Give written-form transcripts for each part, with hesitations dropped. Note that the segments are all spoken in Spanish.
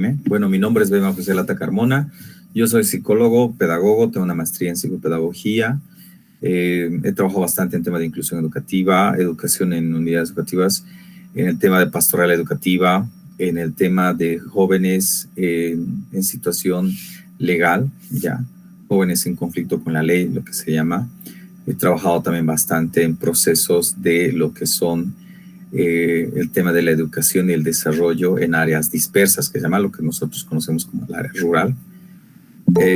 FM. Bueno, mi nombre es Bema José Lata Carmona. Yo soy psicólogo, pedagogo, tengo una maestría en psicopedagogía. He trabajado bastante en tema de inclusión educativa, educación en unidades educativas, en el tema de pastoral educativa, en el tema de jóvenes en situación legal, ya, jóvenes en conflicto con la ley, lo que se llama. He trabajado también bastante en procesos de lo que son el tema de la educación y el desarrollo en áreas dispersas, que se llama lo que nosotros conocemos como el área rural.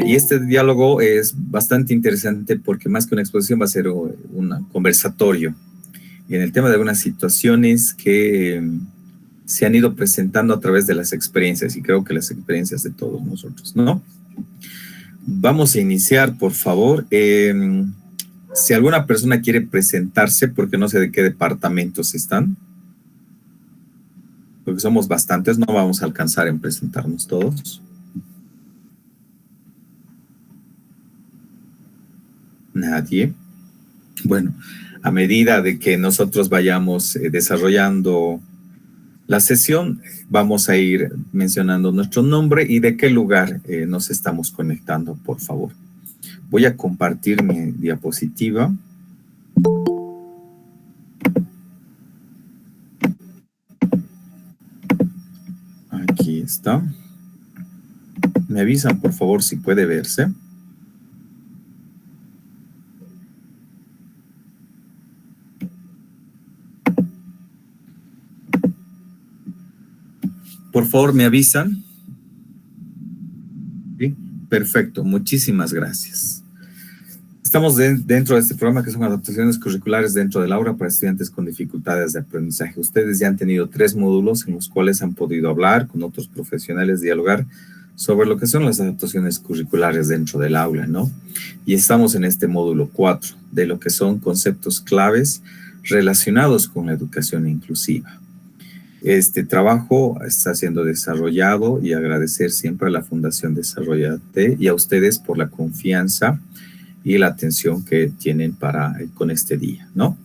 Y este diálogo es bastante interesante porque más que una exposición va a ser un conversatorio. Y en el tema de algunas situaciones que se han ido presentando a través de las experiencias, y creo que las experiencias de todos nosotros, ¿no? Vamos a iniciar, por favor. Si alguna persona quiere presentarse, porque no sé de qué departamentos están, porque somos bastantes, no vamos a alcanzar en presentarnos todos. Nadie. Bueno, a medida de que nosotros vayamos desarrollando la sesión, vamos a ir mencionando nuestro nombre y de qué lugar nos estamos conectando, por favor. Voy a compartir mi diapositiva. Aquí está. Me avisan, por favor, si puede verse. Por favor, me avisan. ¿Sí? Perfecto, muchísimas gracias. Estamos dentro de este programa que son adaptaciones curriculares dentro del aula para estudiantes con dificultades de aprendizaje. Ustedes ya han tenido 3 módulos en los cuales han podido hablar con otros profesionales, dialogar sobre lo que son las adaptaciones curriculares dentro del aula, ¿no? Y estamos en este módulo 4 de lo que son conceptos claves relacionados con la educación inclusiva. Este trabajo está siendo desarrollado y agradecer siempre a la Fundación Desarrollate y a ustedes por la confianza y la atención que tienen con este día, ¿no?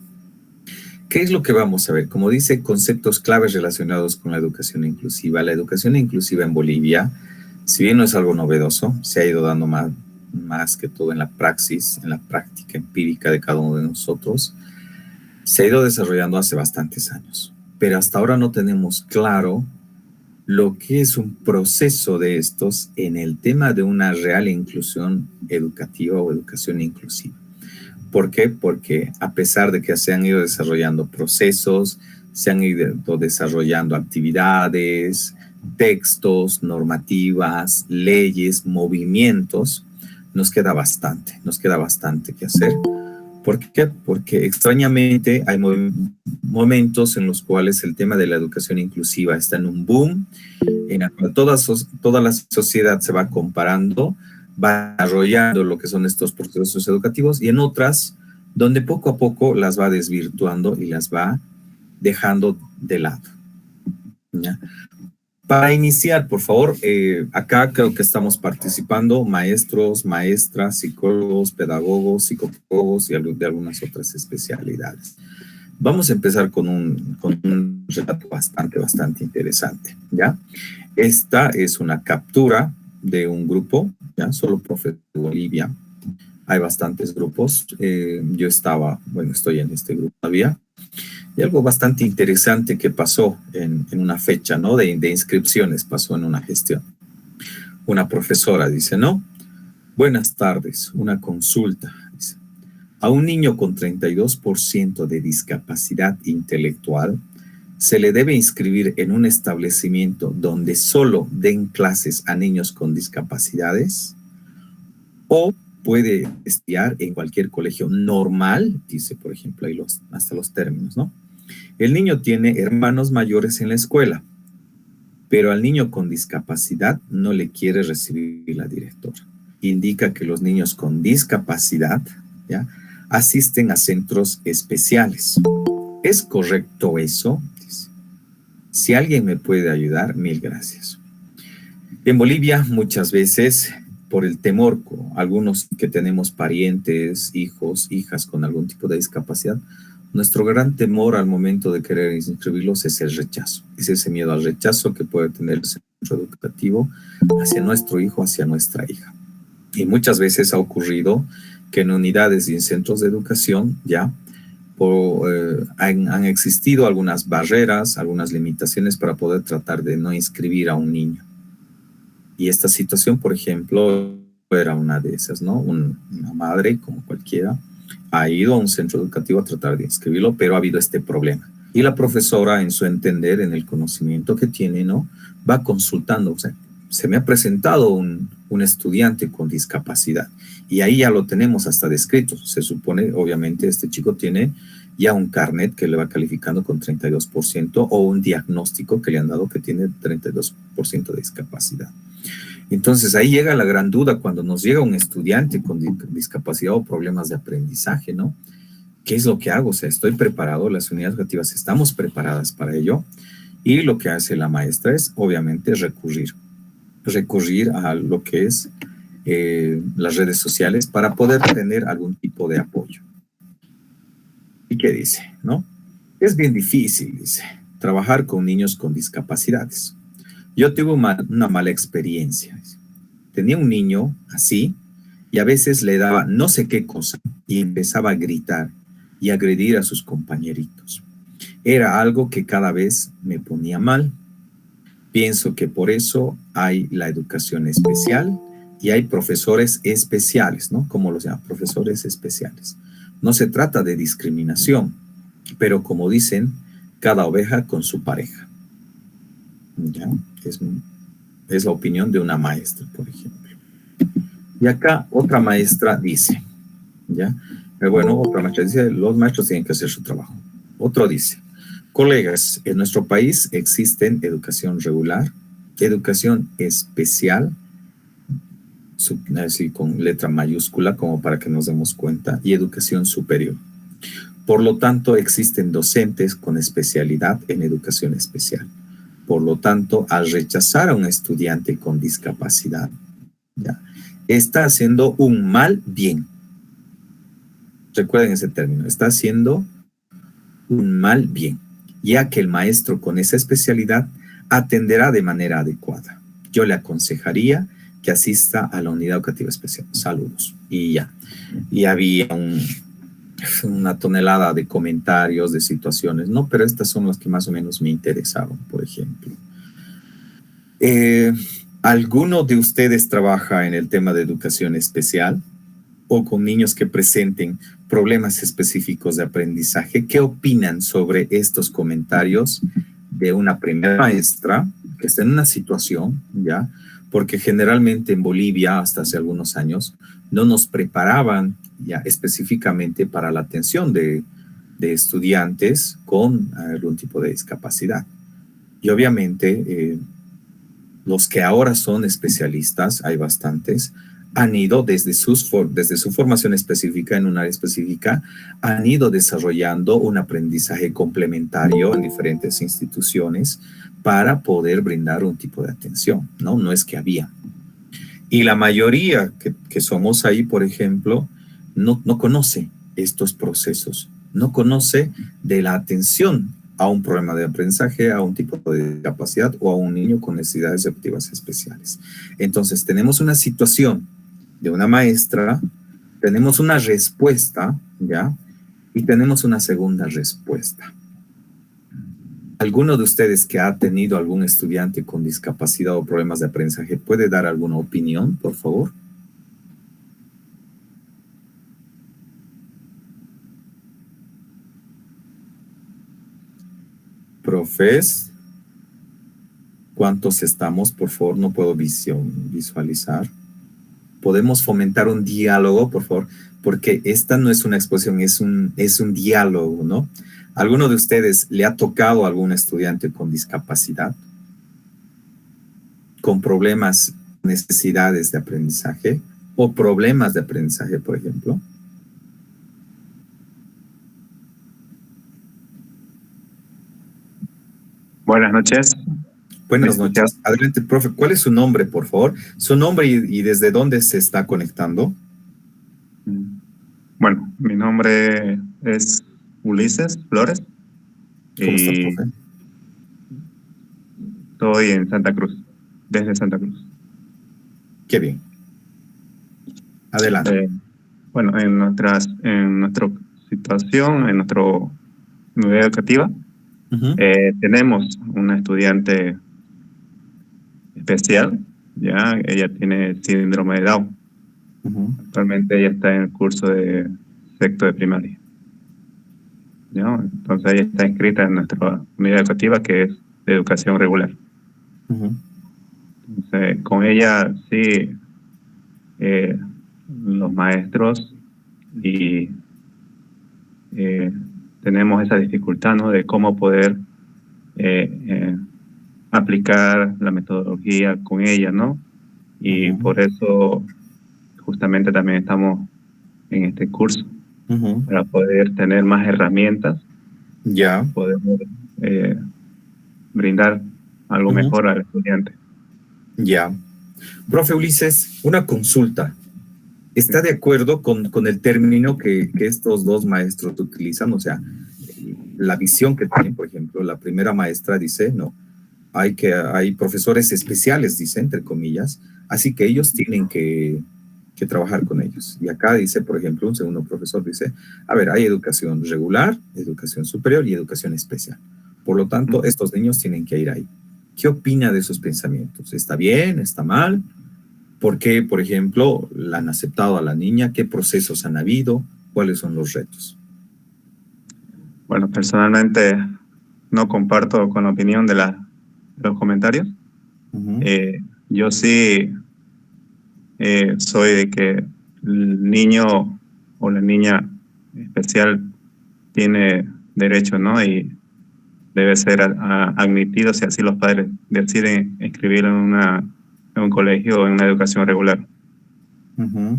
¿Qué es lo que vamos a ver? Como dice, conceptos claves relacionados con la educación inclusiva. La educación inclusiva en Bolivia, si bien no es algo novedoso, se ha ido dando más que todo en la praxis, en la práctica empírica de cada uno de nosotros, se ha ido desarrollando hace bastantes años. Pero hasta ahora no tenemos claro lo que es un proceso de estos en el tema de una real inclusión educativa o educación inclusiva. ¿Por qué? Porque a pesar de que se han ido desarrollando procesos, se han ido desarrollando actividades, textos, normativas, leyes, movimientos, nos queda bastante que hacer. ¿Por qué? Porque extrañamente hay momentos en los cuales el tema de la educación inclusiva está en un boom, en el cual toda la sociedad se va comparando, va desarrollando lo que son estos procesos educativos, y en otras donde poco a poco las va desvirtuando y las va dejando de lado, ¿ya? Para iniciar, por favor, acá creo que estamos participando maestros, maestras, psicólogos, pedagogos, psicopedagogos y de algunas otras especialidades. Vamos a empezar con un relato bastante interesante, ¿ya? Esta es una captura de un grupo, ¿ya? Solo Profe de Bolivia. Hay bastantes grupos. Yo estoy en este grupo todavía. Y algo bastante interesante que pasó en una fecha, ¿no? De inscripciones, pasó en una gestión. Una profesora dice, ¿no? Buenas tardes, una consulta. Dice, a un niño con 32% de discapacidad intelectual se le debe inscribir en un establecimiento donde solo den clases a niños con discapacidades, o puede estudiar en cualquier colegio normal, dice, por ejemplo, ahí hasta los términos, ¿no? El niño tiene hermanos mayores en la escuela, pero al niño con discapacidad no le quiere recibir la directora. Indica que los niños con discapacidad, ¿ya?, asisten a centros especiales. ¿Es correcto eso? Dice. Si alguien me puede ayudar, mil gracias. En Bolivia, muchas veces, por el temor, algunos que tenemos parientes, hijos, hijas con algún tipo de discapacidad, Nuestro gran temor al momento de querer inscribirlos es el rechazo. Es ese miedo al rechazo que puede tener el centro educativo hacia nuestro hijo, hacia nuestra hija. Y muchas veces ha ocurrido que en unidades y en centros de educación ya han existido algunas barreras, algunas limitaciones para poder tratar de no inscribir a un niño. Y esta situación, por ejemplo, era una de esas, ¿no? Una madre, como cualquiera, ha ido a un centro educativo a tratar de inscribirlo, pero ha habido este problema. Y la profesora, en su entender, en el conocimiento que tiene, ¿no? Va consultando, o sea, se me ha presentado un estudiante con discapacidad y ahí ya lo tenemos hasta descrito. Se supone, obviamente, este chico tiene ya un carnet que le va calificando con 32% o un diagnóstico que le han dado que tiene 32% de discapacidad. Entonces ahí llega la gran duda cuando nos llega un estudiante con discapacidad o problemas de aprendizaje, ¿no? ¿Qué es lo que hago? O sea, estoy preparado, las unidades educativas estamos preparadas para ello y lo que hace la maestra es obviamente recurrir a lo que es las redes sociales para poder tener algún tipo de apoyo. ¿Y qué dice? ¿No? Es bien difícil, dice, trabajar con niños con discapacidades. Yo tuve una mala experiencia. Tenía un niño así y a veces le daba no sé qué cosa y empezaba a gritar y agredir a sus compañeritos. Era algo que cada vez me ponía mal. Pienso que por eso hay la educación especial y hay profesores especiales, ¿no? ¿Cómo los llaman? Profesores especiales. No se trata de discriminación, pero como dicen, cada oveja con su pareja. ¿Ya? Es la opinión de una maestra, por ejemplo. Y acá otra maestra dice, ¿ya? Bueno, otra maestra dice, los maestros tienen que hacer su trabajo. Otro dice, colegas, en nuestro país existen educación regular, educación especial, así con letra mayúscula como para que nos demos cuenta, y educación superior. Por lo tanto, existen docentes con especialidad en educación especial. Por lo tanto, al rechazar a un estudiante con discapacidad, ¿ya? Está haciendo un mal bien. Recuerden ese término, está haciendo un mal bien, ya que el maestro con esa especialidad atenderá de manera adecuada. Yo le aconsejaría que asista a la unidad educativa especial. Saludos. Y ya. Y había una tonelada de comentarios, de situaciones, ¿no? Pero estas son las que más o menos me interesaban, por ejemplo. ¿Alguno de ustedes trabaja en el tema de educación especial o con niños que presenten problemas específicos de aprendizaje? ¿Qué opinan sobre estos comentarios de una primera maestra que está en una situación, ya? Porque generalmente en Bolivia, hasta hace algunos años, no nos preparaban ya específicamente para la atención de estudiantes con algún tipo de discapacidad. Y obviamente los que ahora son especialistas, hay bastantes, han ido desde su formación específica en un área específica, han ido desarrollando un aprendizaje complementario en diferentes instituciones para poder brindar un tipo de atención, ¿no? No es que había. Y la mayoría que somos ahí, por ejemplo, no conoce estos procesos, no conoce de la atención a un problema de aprendizaje, a un tipo de discapacidad o a un niño con necesidades educativas especiales. Entonces, tenemos una situación de una maestra, tenemos una respuesta, ¿ya? Y tenemos una segunda respuesta. ¿Alguno de ustedes que ha tenido algún estudiante con discapacidad o problemas de aprendizaje puede dar alguna opinión, por favor? Profes, ¿cuántos estamos? Por favor, no puedo visualizar. Podemos fomentar un diálogo, por favor, porque esta no es una exposición, es un diálogo, ¿no? ¿Alguno de ustedes le ha tocado a algún estudiante con discapacidad, con problemas, necesidades de aprendizaje o problemas de aprendizaje, por ejemplo? Buenas noches. Buenas noches. Adelante, profe. ¿Cuál es su nombre, por favor? Su nombre y desde dónde se está conectando. Bueno, mi nombre es Ulises Flores ¿Cómo estás, y profe? estoy en Santa Cruz, desde Santa Cruz. Qué bien. Adelante. Bueno, en nuestra situación, en nuestra unidad educativa, Ujú, tenemos una estudiante especial, ya, ella tiene síndrome de Down. ujú, Actualmente ella está en el curso de sexto de primaria, ¿no? Entonces ella está inscrita en nuestra unidad educativa que es de educación regular. ujú, Entonces, con ella sí, eh, los maestros y eh, tenemos esa dificultad, ¿no? De cómo poder eh, eh, aplicar la metodología con ella, ¿no? Y ujú, por eso justamente también estamos en este curso, ujú. para poder tener más herramientas, Ya. poder eh, brindar algo Ujú, mejor al estudiante. ya. Profe Ulises, una consulta. Sí. ¿Está de acuerdo con el término que estos dos maestros utilizan? O sea, la visión que tienen, por ejemplo, la primera maestra dice, no, hay profesores especiales, dice, entre comillas, así que ellos tienen que trabajar con ellos. Y acá dice, por ejemplo, un segundo profesor dice, a ver, hay educación regular, educación superior y educación especial. Por lo tanto, Ujú. estos niños tienen que ir ahí. ¿Qué opina de esos pensamientos? ¿Está bien? ¿Está mal? ¿Por qué, por ejemplo, la han aceptado a la niña? ¿Qué procesos han habido? ¿Cuáles son los retos? Bueno, personalmente no comparto con la opinión de los comentarios. Ujú, Eh, yo sí soy de que el niño o la niña especial tiene derecho, ¿no? Y debe ser admitido si así los padres deciden inscribirlo en un colegio o en una educación regular. ujú,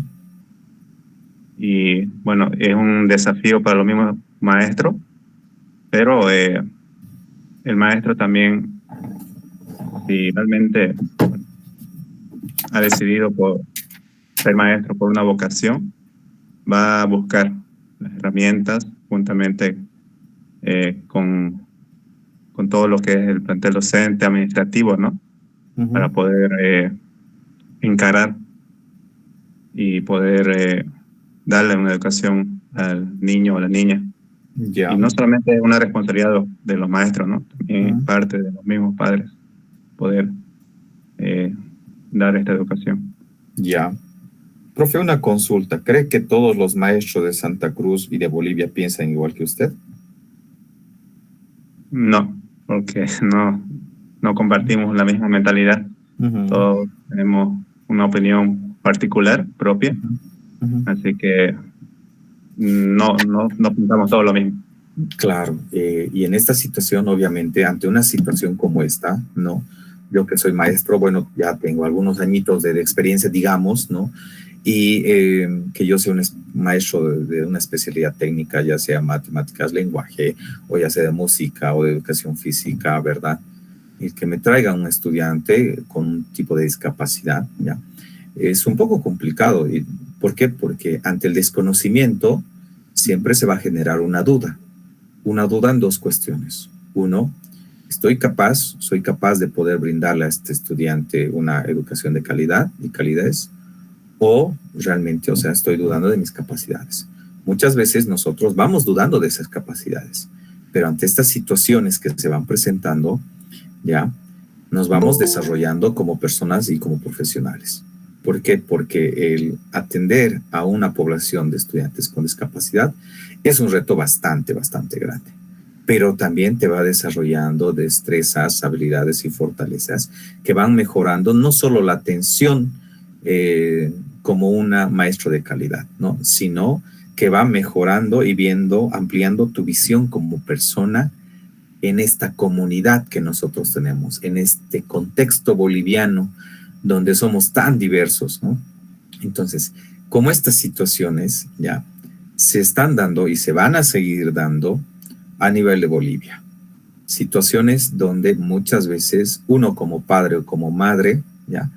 Y bueno, es un desafío para los mismos maestros, pero el maestro también, si realmente ha decidido por ser maestro por una vocación, va a buscar las herramientas juntamente con todo lo que es el plantel docente, administrativo, ¿no? ujú. Para poder encarar y poder darle una educación al niño o a la niña. Y Ya. no solamente es una responsabilidad de los maestros, ¿no? También Ujú. parte de los mismos padres poder eh, dar esta educación. Ya. Profe, una consulta. ¿Cree que todos los maestros de Santa Cruz y de Bolivia piensan igual que usted? No, porque no compartimos la misma mentalidad. Ujú, Todos tenemos una opinión particular, propia, ujú, ujú. así que no pensamos todo lo mismo. Claro, y en esta situación, obviamente, ante una situación como esta, ¿no? Yo que soy maestro, bueno, ya tengo algunos añitos de experiencia, digamos, ¿no? Y que yo sea un maestro de una especialidad técnica, ya sea matemáticas, lenguaje, o ya sea de música o de educación física, ¿verdad? Y que me traiga un estudiante con un tipo de discapacidad, ¿ya? Es un poco complicado. ¿Y por qué? Porque ante el desconocimiento siempre se va a generar una duda en dos cuestiones. Uno, soy capaz de poder brindarle a este estudiante una educación de calidad y calidez, o realmente, o sea, estoy dudando de mis capacidades. Muchas veces nosotros vamos dudando de esas capacidades, pero ante estas situaciones que se van presentando, ya nos vamos desarrollando como personas y como profesionales. ¿Por qué? Porque el atender a una población de estudiantes con discapacidad es un reto bastante grande, pero también te va desarrollando destrezas, habilidades y fortalezas que van mejorando no solo la atención como una maestro de calidad, ¿no? Sino que va mejorando y viendo, ampliando tu visión como persona en esta comunidad que nosotros tenemos, en este contexto boliviano donde somos tan diversos, ¿no? Entonces, como estas situaciones ya se están dando y se van a seguir dando a nivel de Bolivia, situaciones donde muchas veces uno como padre o como madre ya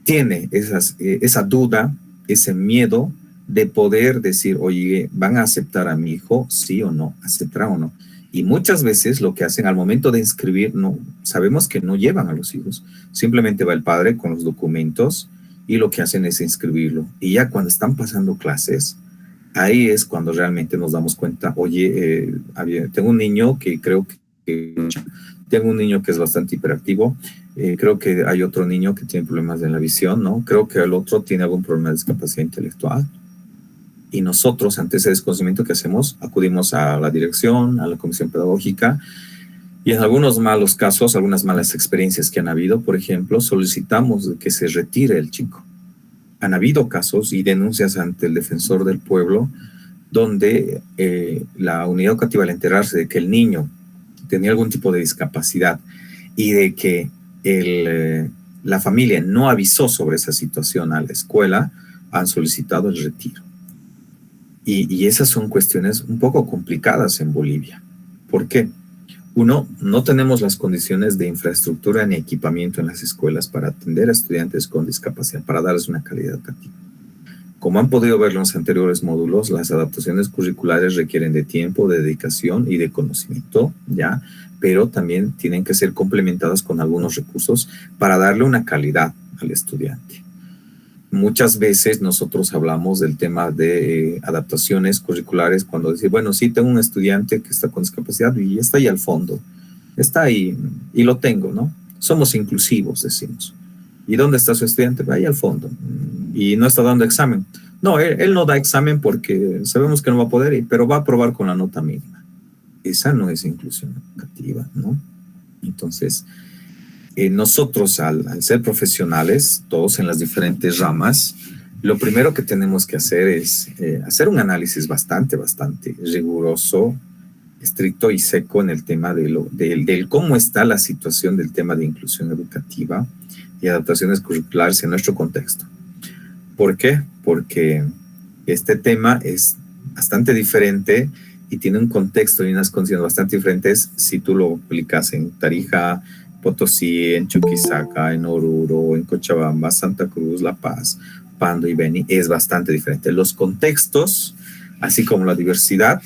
tiene esa duda, ese miedo de poder decir, oye, ¿van a aceptar a mi hijo? Sí o no, aceptará o no. Y muchas veces lo que hacen al momento de inscribir, no, sabemos que no llevan a los hijos, simplemente va el padre con los documentos y lo que hacen es inscribirlo. Y ya cuando están pasando clases, ahí es cuando realmente nos damos cuenta, oye, tengo un niño que creo que tengo un niño que es bastante hiperactivo, creo que hay otro niño que tiene problemas de la visión, ¿no? Creo que el otro tiene algún problema de discapacidad intelectual. Y nosotros, ante ese desconocimiento que hacemos, acudimos a la dirección, a la comisión pedagógica, y en algunos malos casos, algunas malas experiencias que han habido, por ejemplo, solicitamos que se retire el chico. Han habido casos y denuncias ante el defensor del pueblo donde la unidad educativa, al enterarse de que el niño tenía algún tipo de discapacidad y de que la familia no avisó sobre esa situación a la escuela, han solicitado el retiro. Y esas son cuestiones un poco complicadas en Bolivia. ¿Por qué? Uno, no tenemos las condiciones de infraestructura ni equipamiento en las escuelas para atender a estudiantes con discapacidad, para darles una calidad educativa. Como han podido ver en los anteriores módulos, las adaptaciones curriculares requieren de tiempo, de dedicación y de conocimiento, ¿ya? Pero también tienen que ser complementadas con algunos recursos para darle una calidad al estudiante. Muchas veces nosotros hablamos del tema de adaptaciones curriculares cuando decimos, bueno, sí, tengo un estudiante que está con discapacidad y está ahí al fondo, está ahí y lo tengo, ¿no? Somos inclusivos, decimos. ¿Y dónde está su estudiante? Ahí al fondo. Y no está dando examen. No, él no da examen porque sabemos que no va a poder, pero va a aprobar con la nota mínima. Esa no es inclusión educativa, ¿no? Entonces, nosotros al ser profesionales, todos en las diferentes ramas, lo primero que tenemos que hacer es hacer un análisis bastante riguroso, estricto y seco en el tema del cómo está la situación del tema de inclusión educativa y adaptaciones curriculares en nuestro contexto. ¿Por qué? Porque este tema es bastante diferente y tiene un contexto y unas condiciones bastante diferentes si tú lo aplicas en Tarija, Potosí, en Chuquisaca, en Oruro, en Cochabamba, Santa Cruz, La Paz, Pando y Beni, es bastante diferente. Los contextos, así como la diversidad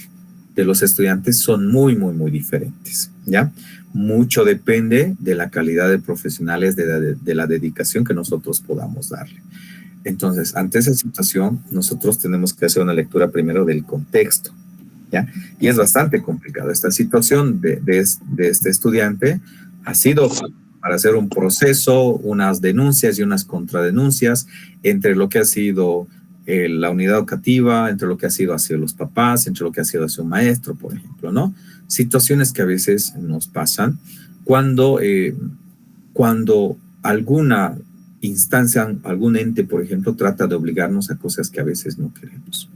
de los estudiantes, son muy diferentes, ¿ya? Mucho depende de la calidad de profesionales, de la dedicación que nosotros podamos darle. Entonces, ante esa situación, nosotros tenemos que hacer una lectura primero del contexto, ¿ya? Y es bastante complicado. Esta situación de este estudiante ha sido para hacer un proceso, unas denuncias y unas contradenuncias entre lo que ha sido la unidad educativa, entre lo que ha sido hacia los papás, entre lo que ha sido hacia un maestro, por ejemplo, ¿no? Situaciones que a veces nos pasan cuando alguna instancia, algún ente, por ejemplo, trata de obligarnos a cosas que a veces no queremos.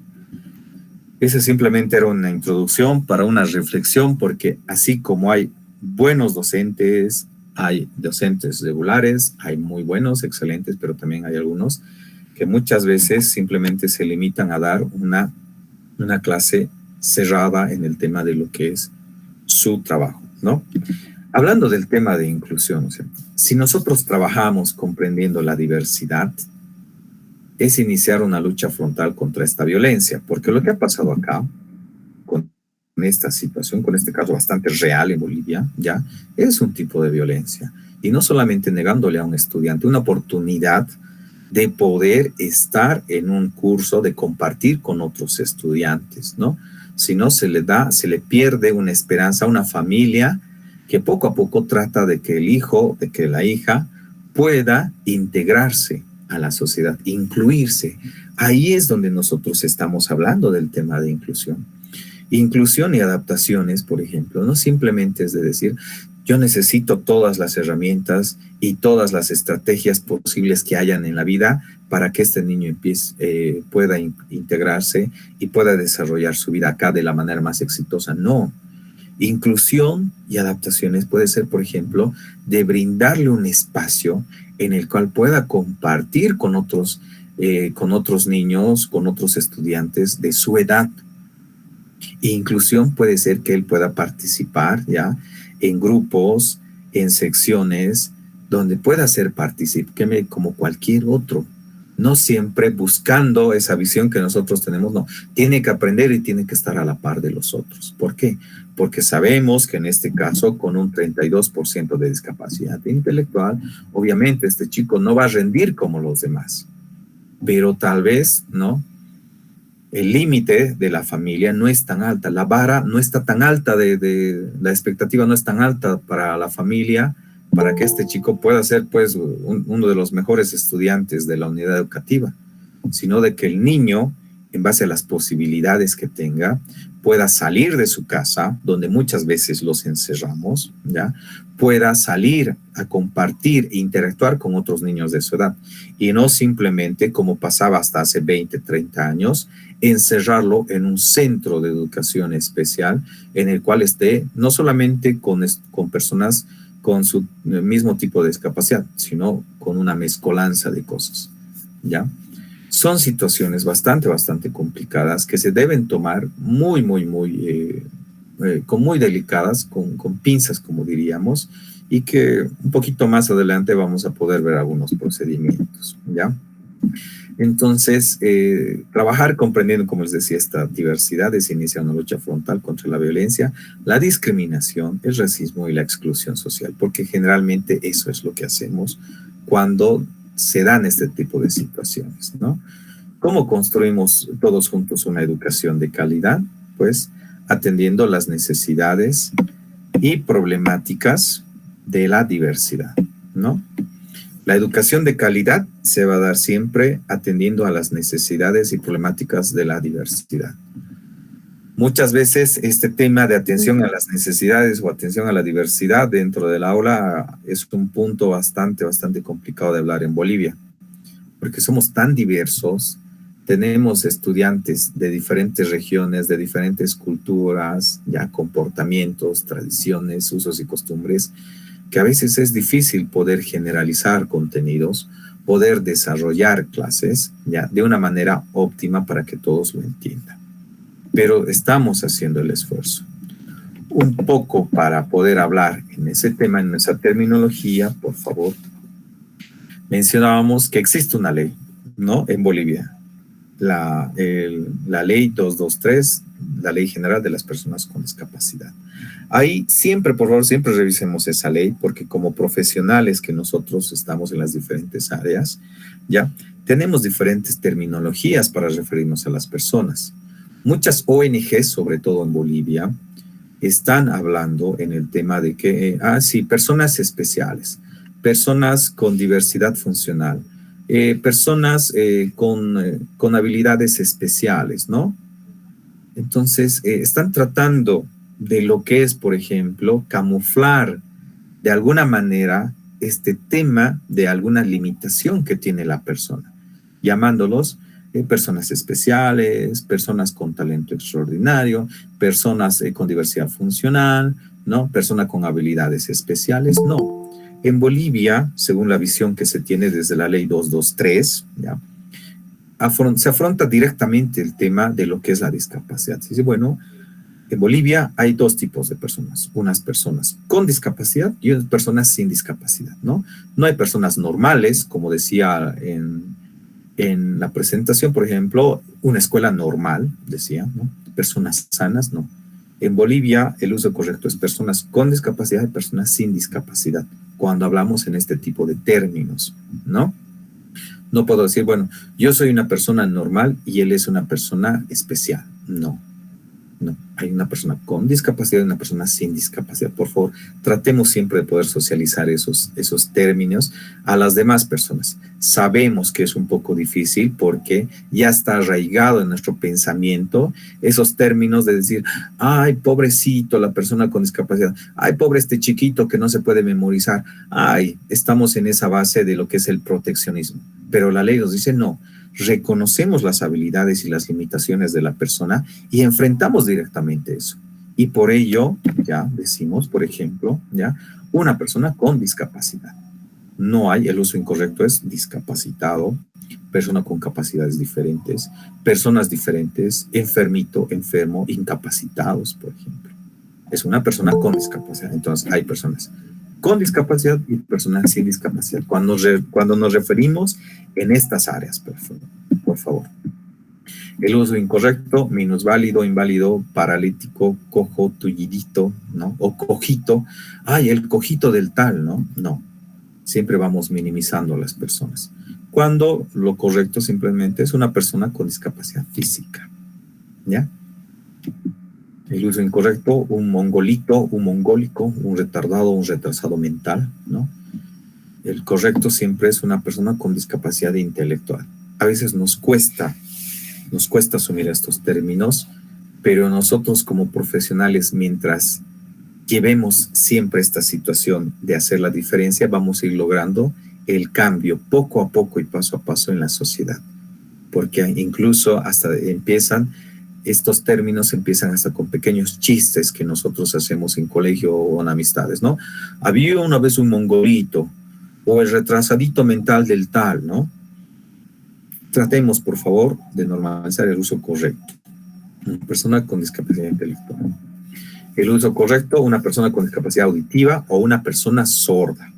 Esa simplemente era una introducción para una reflexión, porque así como hay buenos docentes, hay docentes regulares, hay muy buenos, excelentes, pero también hay algunos que muchas veces simplemente se limitan a dar una clase cerrada en el tema de lo que es su trabajo, ¿no? Hablando del tema de inclusión, o sea, si nosotros trabajamos comprendiendo la diversidad, es iniciar una lucha frontal contra esta violencia, porque lo que ha pasado acá, con esta situación, con este caso bastante real en Bolivia, ya, es un tipo de violencia. Y no solamente negándole a un estudiante una oportunidad de poder estar en un curso, de compartir con otros estudiantes, ¿no? Sino se le pierde una esperanza a una familia que poco a poco trata de que el hijo, de que la hija pueda integrarse a la sociedad, incluirse. Ahí es donde nosotros estamos hablando del tema de inclusión. Inclusión y adaptaciones, por ejemplo, no simplemente es de decir, yo necesito todas las herramientas y todas las estrategias posibles que hayan en la vida para que este niño pueda integrarse y pueda desarrollar su vida acá de la manera más exitosa. No. Inclusión y adaptaciones puede ser, por ejemplo, de brindarle un espacio en el cual pueda compartir con otros niños, con otros estudiantes de su edad. Inclusión puede ser que él pueda participar ya en grupos, en secciones, donde pueda ser partícipe como cualquier otro. no siempre buscando esa visión que nosotros tenemos, no, tiene que aprender y tiene que estar a la par de los otros. ¿Por qué? Porque sabemos que en este caso, con un 32% de discapacidad intelectual, obviamente este chico no va a rendir como los demás, pero tal vez, ¿no? El límite de la familia no es tan alta, la vara no está tan alta, la expectativa no es tan alta para la familia, para que este chico pueda ser pues uno de los mejores estudiantes de la unidad educativa, sino de que el niño, en base a las posibilidades que tenga, pueda salir de su casa, donde muchas veces los encerramos, ¿ya? Pueda salir a compartir e interactuar con otros niños de su edad, y no simplemente, como pasaba hasta hace 20, 30 años, encerrarlo en un centro de educación especial en el cual esté no solamente con personas con su mismo tipo de discapacidad, sino con una mezcolanza de cosas, ¿ya? Son situaciones bastante complicadas que se deben tomar muy delicadas, con pinzas, como diríamos, y que un poquito más adelante vamos a poder ver algunos procedimientos, ¿ya? Entonces, trabajar comprendiendo, como les decía, esta diversidad es iniciar una lucha frontal contra la violencia, la discriminación, el racismo y la exclusión social, porque generalmente eso es lo que hacemos cuando se dan este tipo de situaciones, ¿no? ¿Cómo construimos todos juntos una educación de calidad? Pues atendiendo las necesidades y problemáticas de la diversidad, ¿no? La educación de calidad se va a dar siempre atendiendo a las necesidades y problemáticas de la diversidad. Muchas veces este tema de atención a las necesidades o atención a la diversidad dentro del aula es un punto bastante complicado de hablar en Bolivia, porque somos tan diversos, tenemos estudiantes de diferentes regiones, de diferentes culturas, ya comportamientos, tradiciones, usos y costumbres, que a veces es difícil poder generalizar contenidos, poder desarrollar clases ya de una manera óptima para que todos lo entiendan. Pero estamos haciendo el esfuerzo. Un poco para poder hablar en ese tema, en esa terminología, por favor. Mencionábamos que existe una ley, ¿no? En Bolivia. La ley 223, la ley general de las personas con discapacidad. Ahí siempre, por favor, siempre revisemos esa ley, porque como profesionales que nosotros estamos en las diferentes áreas, ya tenemos diferentes terminologías para referirnos a las personas. Muchas ONGs, sobre todo en Bolivia, están hablando en el tema de que, sí, personas especiales, personas con diversidad funcional, personas con habilidades especiales, ¿no? Entonces, están tratando de lo que es, por ejemplo, camuflar de alguna manera este tema de alguna limitación que tiene la persona, llamándolos personas especiales, personas con talento extraordinario, personas con diversidad funcional, ¿no? Personas con habilidades especiales, no. En Bolivia, según la visión que se tiene desde la ley 223, ¿ya? Se afronta directamente el tema de lo que es la discapacidad. Se dice, bueno, en Bolivia hay dos tipos de personas, unas personas con discapacidad y unas personas sin discapacidad, ¿no? No hay personas normales, como decía en la presentación, por ejemplo, una escuela normal, decía, ¿no? Personas sanas, no. En Bolivia el uso correcto es personas con discapacidad y personas sin discapacidad, cuando hablamos en este tipo de términos, ¿no? No puedo decir, bueno, yo soy una persona normal y él es una persona especial. No. Hay una persona con discapacidad y una persona sin discapacidad. Por favor, tratemos siempre de poder socializar esos términos a las demás personas. Sabemos que es un poco difícil porque ya está arraigado en nuestro pensamiento esos términos de decir, ay, pobrecito la persona con discapacidad, ay, pobre este chiquito que no se puede memorizar, ay, estamos en esa base de lo que es el proteccionismo. Pero la ley nos dice no. Reconocemos las habilidades y las limitaciones de la persona y enfrentamos directamente eso. Y por ello, ya decimos, por ejemplo, ya una persona con discapacidad. No hay, el uso incorrecto es discapacitado, persona con capacidades diferentes, personas diferentes, enfermito, enfermo, incapacitados, por ejemplo. Es una persona con discapacidad. Entonces, hay personas con discapacidad y personas sin discapacidad. Cuando nos referimos en estas áreas, por favor. El uso incorrecto, minusválido, inválido, paralítico, cojo, tullidito, ¿no? O cojito. Ay, el cojito del tal, ¿no? No. Siempre vamos minimizando a las personas. Cuando lo correcto simplemente es una persona con discapacidad física, ¿ya? El uso incorrecto, un mongolito, un mongólico, un retardado, un retrasado mental, ¿no? El correcto siempre es una persona con discapacidad intelectual. A veces nos cuesta asumir estos términos, pero nosotros como profesionales, mientras llevemos siempre esta situación de hacer la diferencia, vamos a ir logrando el cambio poco a poco y paso a paso en la sociedad. Porque incluso hasta estos términos empiezan hasta con pequeños chistes que nosotros hacemos en colegio o en amistades, ¿no? Había una vez un mongolito o el retrasadito mental del tal, ¿no? Tratemos, por favor, de normalizar el uso correcto. Una persona con discapacidad intelectual. El uso correcto, una persona con discapacidad auditiva o una persona sorda.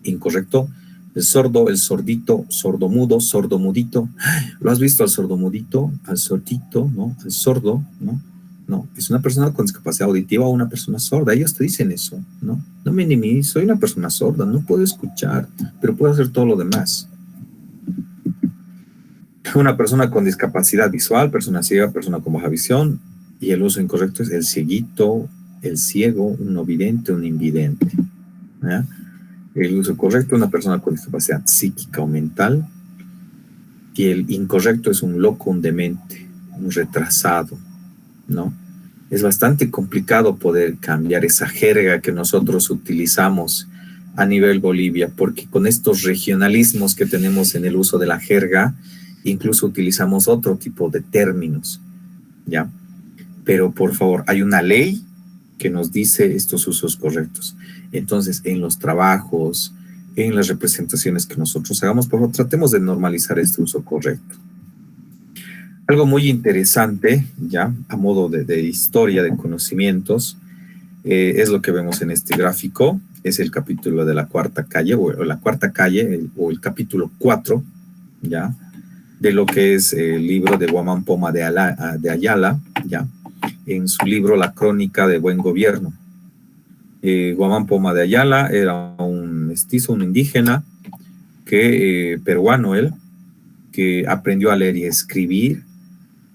Incorrecto, el sordo, el sordito, sordomudo, sordomudito. ¿Lo has visto al sordomudito, al sordito, no? Al sordo, ¿no? No, es una persona con discapacidad auditiva o una persona sorda. Ellos te dicen eso, ¿no? No me minimizo, soy una persona sorda, no puedo escuchar, pero puedo hacer todo lo demás. Una persona con discapacidad visual, persona ciega, persona con baja visión, y el uso incorrecto es el cieguito, el ciego, un no vidente, un invidente. ¿Ya? El uso correcto, una persona con discapacidad psíquica o mental, y el incorrecto es un loco, un demente, un retrasado, ¿no? Es bastante complicado poder cambiar esa jerga que nosotros utilizamos a nivel Bolivia, porque con estos regionalismos que tenemos en el uso de la jerga, incluso utilizamos otro tipo de términos, ¿ya? Pero por favor, hay una ley que nos dice estos usos correctos. Entonces, en los trabajos, en las representaciones que nosotros hagamos, por favor, tratemos de normalizar este uso correcto. Algo muy interesante, ya, a modo de historia, de conocimientos, es lo que vemos en este gráfico. Es el capítulo de la cuarta calle, o la cuarta calle, o el capítulo 4, ya, de lo que es el libro de Guamán Poma de Ayala, ya, en su libro La Crónica de Buen Gobierno. Guamán Poma de Ayala era un mestizo, un indígena, peruano él, que aprendió a leer y escribir,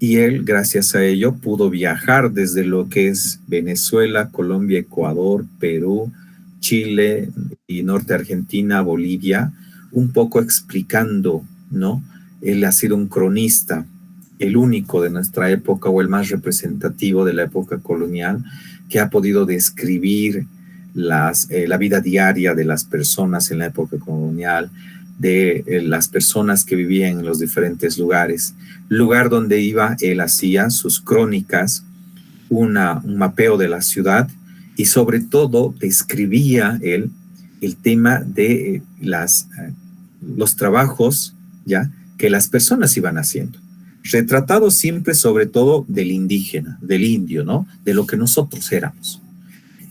y él, gracias a ello, pudo viajar desde lo que es Venezuela, Colombia, Ecuador, Perú, Chile y norte Argentina, Bolivia, un poco explicando, ¿no? Él ha sido un cronista, el único de nuestra época o el más representativo de la época colonial, que ha podido describir la vida diaria de las personas en la época colonial, de las personas que vivían en los diferentes lugares. Lugar donde iba, él hacía sus crónicas, un mapeo de la ciudad y sobre todo describía él el tema de los trabajos, ¿ya?, que las personas iban haciendo. Retratado siempre sobre todo del indígena, del indio, ¿no?, de lo que nosotros éramos.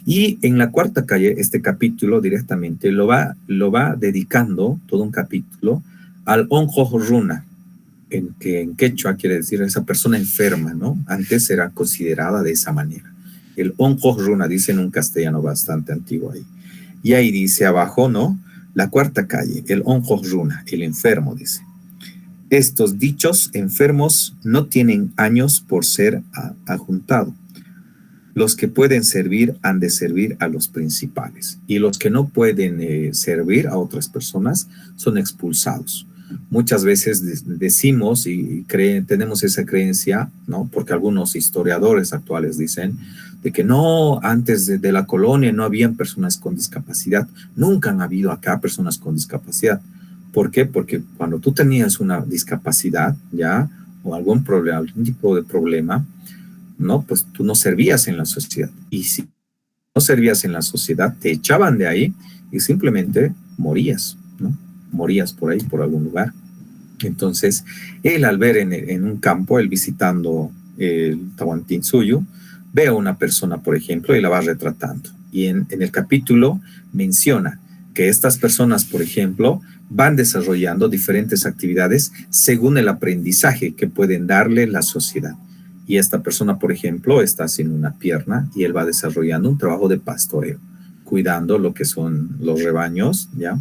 Y en la cuarta calle, este capítulo directamente lo va dedicando, todo un capítulo, al onjo runa, que en quechua quiere decir esa persona enferma, ¿no? Antes era considerada de esa manera. El onjo runa, dice en un castellano bastante antiguo ahí. Y ahí dice abajo, ¿no? La cuarta calle, el onjo runa, el enfermo, dice. Estos dichos enfermos no tienen años por ser ajuntado. Los que pueden servir han de servir a los principales, y los que no pueden servir a otras personas son expulsados. Muchas veces decimos y tenemos esa creencia, ¿no?, porque algunos historiadores actuales dicen de que no, antes de la colonia no habían personas con discapacidad. Nunca han habido acá personas con discapacidad. ¿Por qué? Porque cuando tú tenías una discapacidad, ya, o algún problema, algún tipo de problema, ¿no?, pues tú no servías en la sociedad. Y si no servías en la sociedad, te echaban de ahí y simplemente morías, ¿no? Morías por ahí, por algún lugar. Entonces, él al ver en un campo, él visitando el Tahuantinsuyo, ve a una persona, por ejemplo, y la va retratando. Y en el capítulo menciona que estas personas, por ejemplo, van desarrollando diferentes actividades según el aprendizaje que pueden darle la sociedad. Y esta persona, por ejemplo, está haciendo una pierna y él va desarrollando un trabajo de pastoreo, cuidando lo que son los rebaños, ¿ya?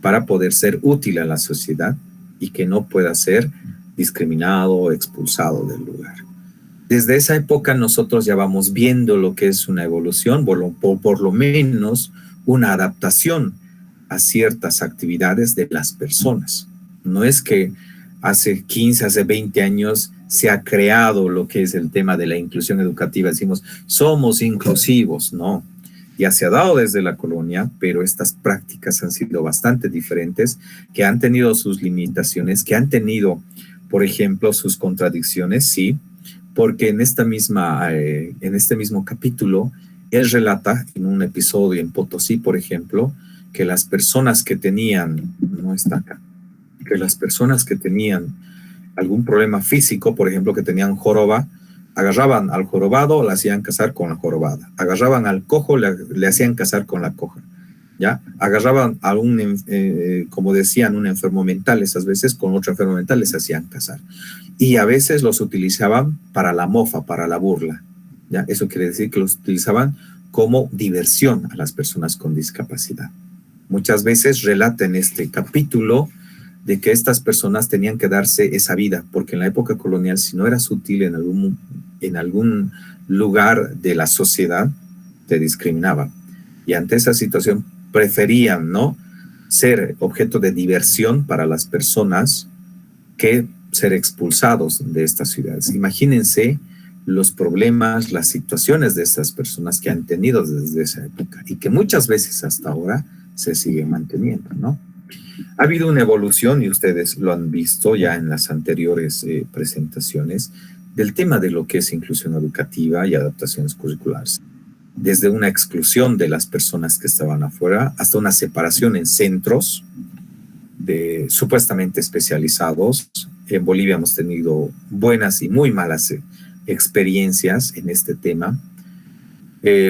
Para poder ser útil a la sociedad y que no pueda ser discriminado o expulsado del lugar. Desde esa época nosotros ya vamos viendo lo que es una evolución, por lo menos una adaptación a ciertas actividades de las personas. No es que hace 15, hace 20 años se ha creado lo que es el tema de la inclusión educativa. Decimos, somos inclusivos. No, ya se ha dado desde la colonia, pero estas prácticas han sido bastante diferentes, que han tenido sus limitaciones, que han tenido, por ejemplo, sus contradicciones, sí, porque en este mismo capítulo, él relata en un episodio en Potosí, por ejemplo, que las personas que tenían, no está acá, que las personas que tenían algún problema físico, por ejemplo, que tenían joroba, agarraban al jorobado, le hacían casar con la jorobada. Agarraban al cojo, le hacían casar con la coja. ¿Ya? Agarraban a como decían, un enfermo mental, esas veces con otro enfermo mental les hacían casar. Y a veces los utilizaban para la mofa, para la burla. ¿Ya? Eso quiere decir que los utilizaban como diversión a las personas con discapacidad. Muchas veces relata en este capítulo de que estas personas tenían que darse esa vida, porque en la época colonial, si no eras útil en algún lugar de la sociedad, te discriminaban. Y ante esa situación preferían, ¿no?, ser objeto de diversión para las personas que ser expulsados de estas ciudades. Imagínense los problemas, las situaciones de estas personas que han tenido desde esa época y que muchas veces hasta ahora se siguen manteniendo, ¿no? Ha habido una evolución, y ustedes lo han visto ya en las anteriores presentaciones, del tema de lo que es inclusión educativa y adaptaciones curriculares. Desde una exclusión de las personas que estaban afuera hasta una separación en centros supuestamente especializados. En Bolivia hemos tenido buenas y muy malas experiencias en este tema.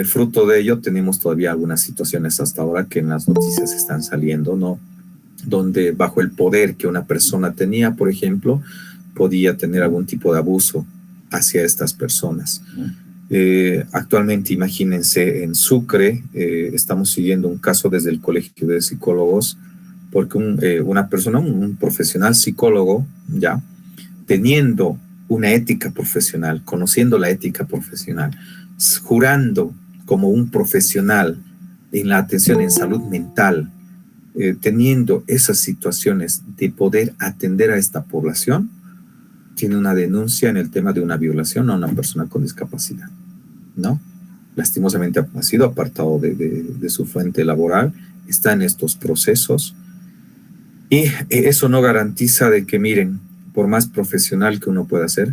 Fruto de ello tenemos todavía algunas situaciones hasta ahora que en las noticias están saliendo, ¿no?, donde bajo el poder que una persona tenía, por ejemplo, podía tener algún tipo de abuso hacia estas personas. Actualmente, imagínense, en Sucre estamos siguiendo un caso desde el Colegio de Psicólogos, porque una persona, un profesional psicólogo, ya teniendo una ética profesional, conociendo la ética profesional, jurando como un profesional en la atención en salud mental, teniendo esas situaciones de poder atender a esta población, tiene una denuncia en el tema de una violación a una persona con discapacidad, ¿no? Lastimosamente ha sido apartado de su fuente laboral, está en estos procesos, y eso no garantiza de que, miren, por más profesional que uno pueda ser,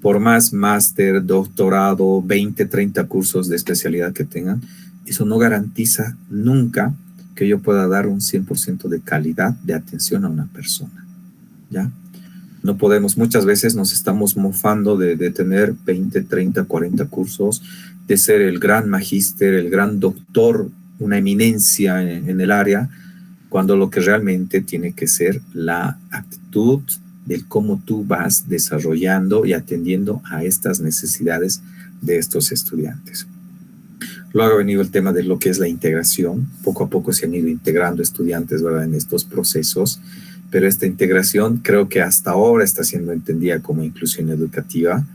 por más máster, doctorado, 20, 30 cursos de especialidad que tengan, eso no garantiza nunca que yo pueda dar un 100% de calidad de atención a una persona, ¿ya? No podemos, muchas veces nos estamos mofando de tener 20, 30, 40 cursos, de ser el gran magíster, el gran doctor, una eminencia en el área, cuando lo que realmente tiene que ser la actitud del cómo tú vas desarrollando y atendiendo a estas necesidades de estos estudiantes. Luego ha venido el tema de lo que es la integración. Poco a poco se han ido integrando estudiantes, ¿verdad?, en estos procesos, pero esta integración creo que hasta ahora está siendo entendida como inclusión educativa.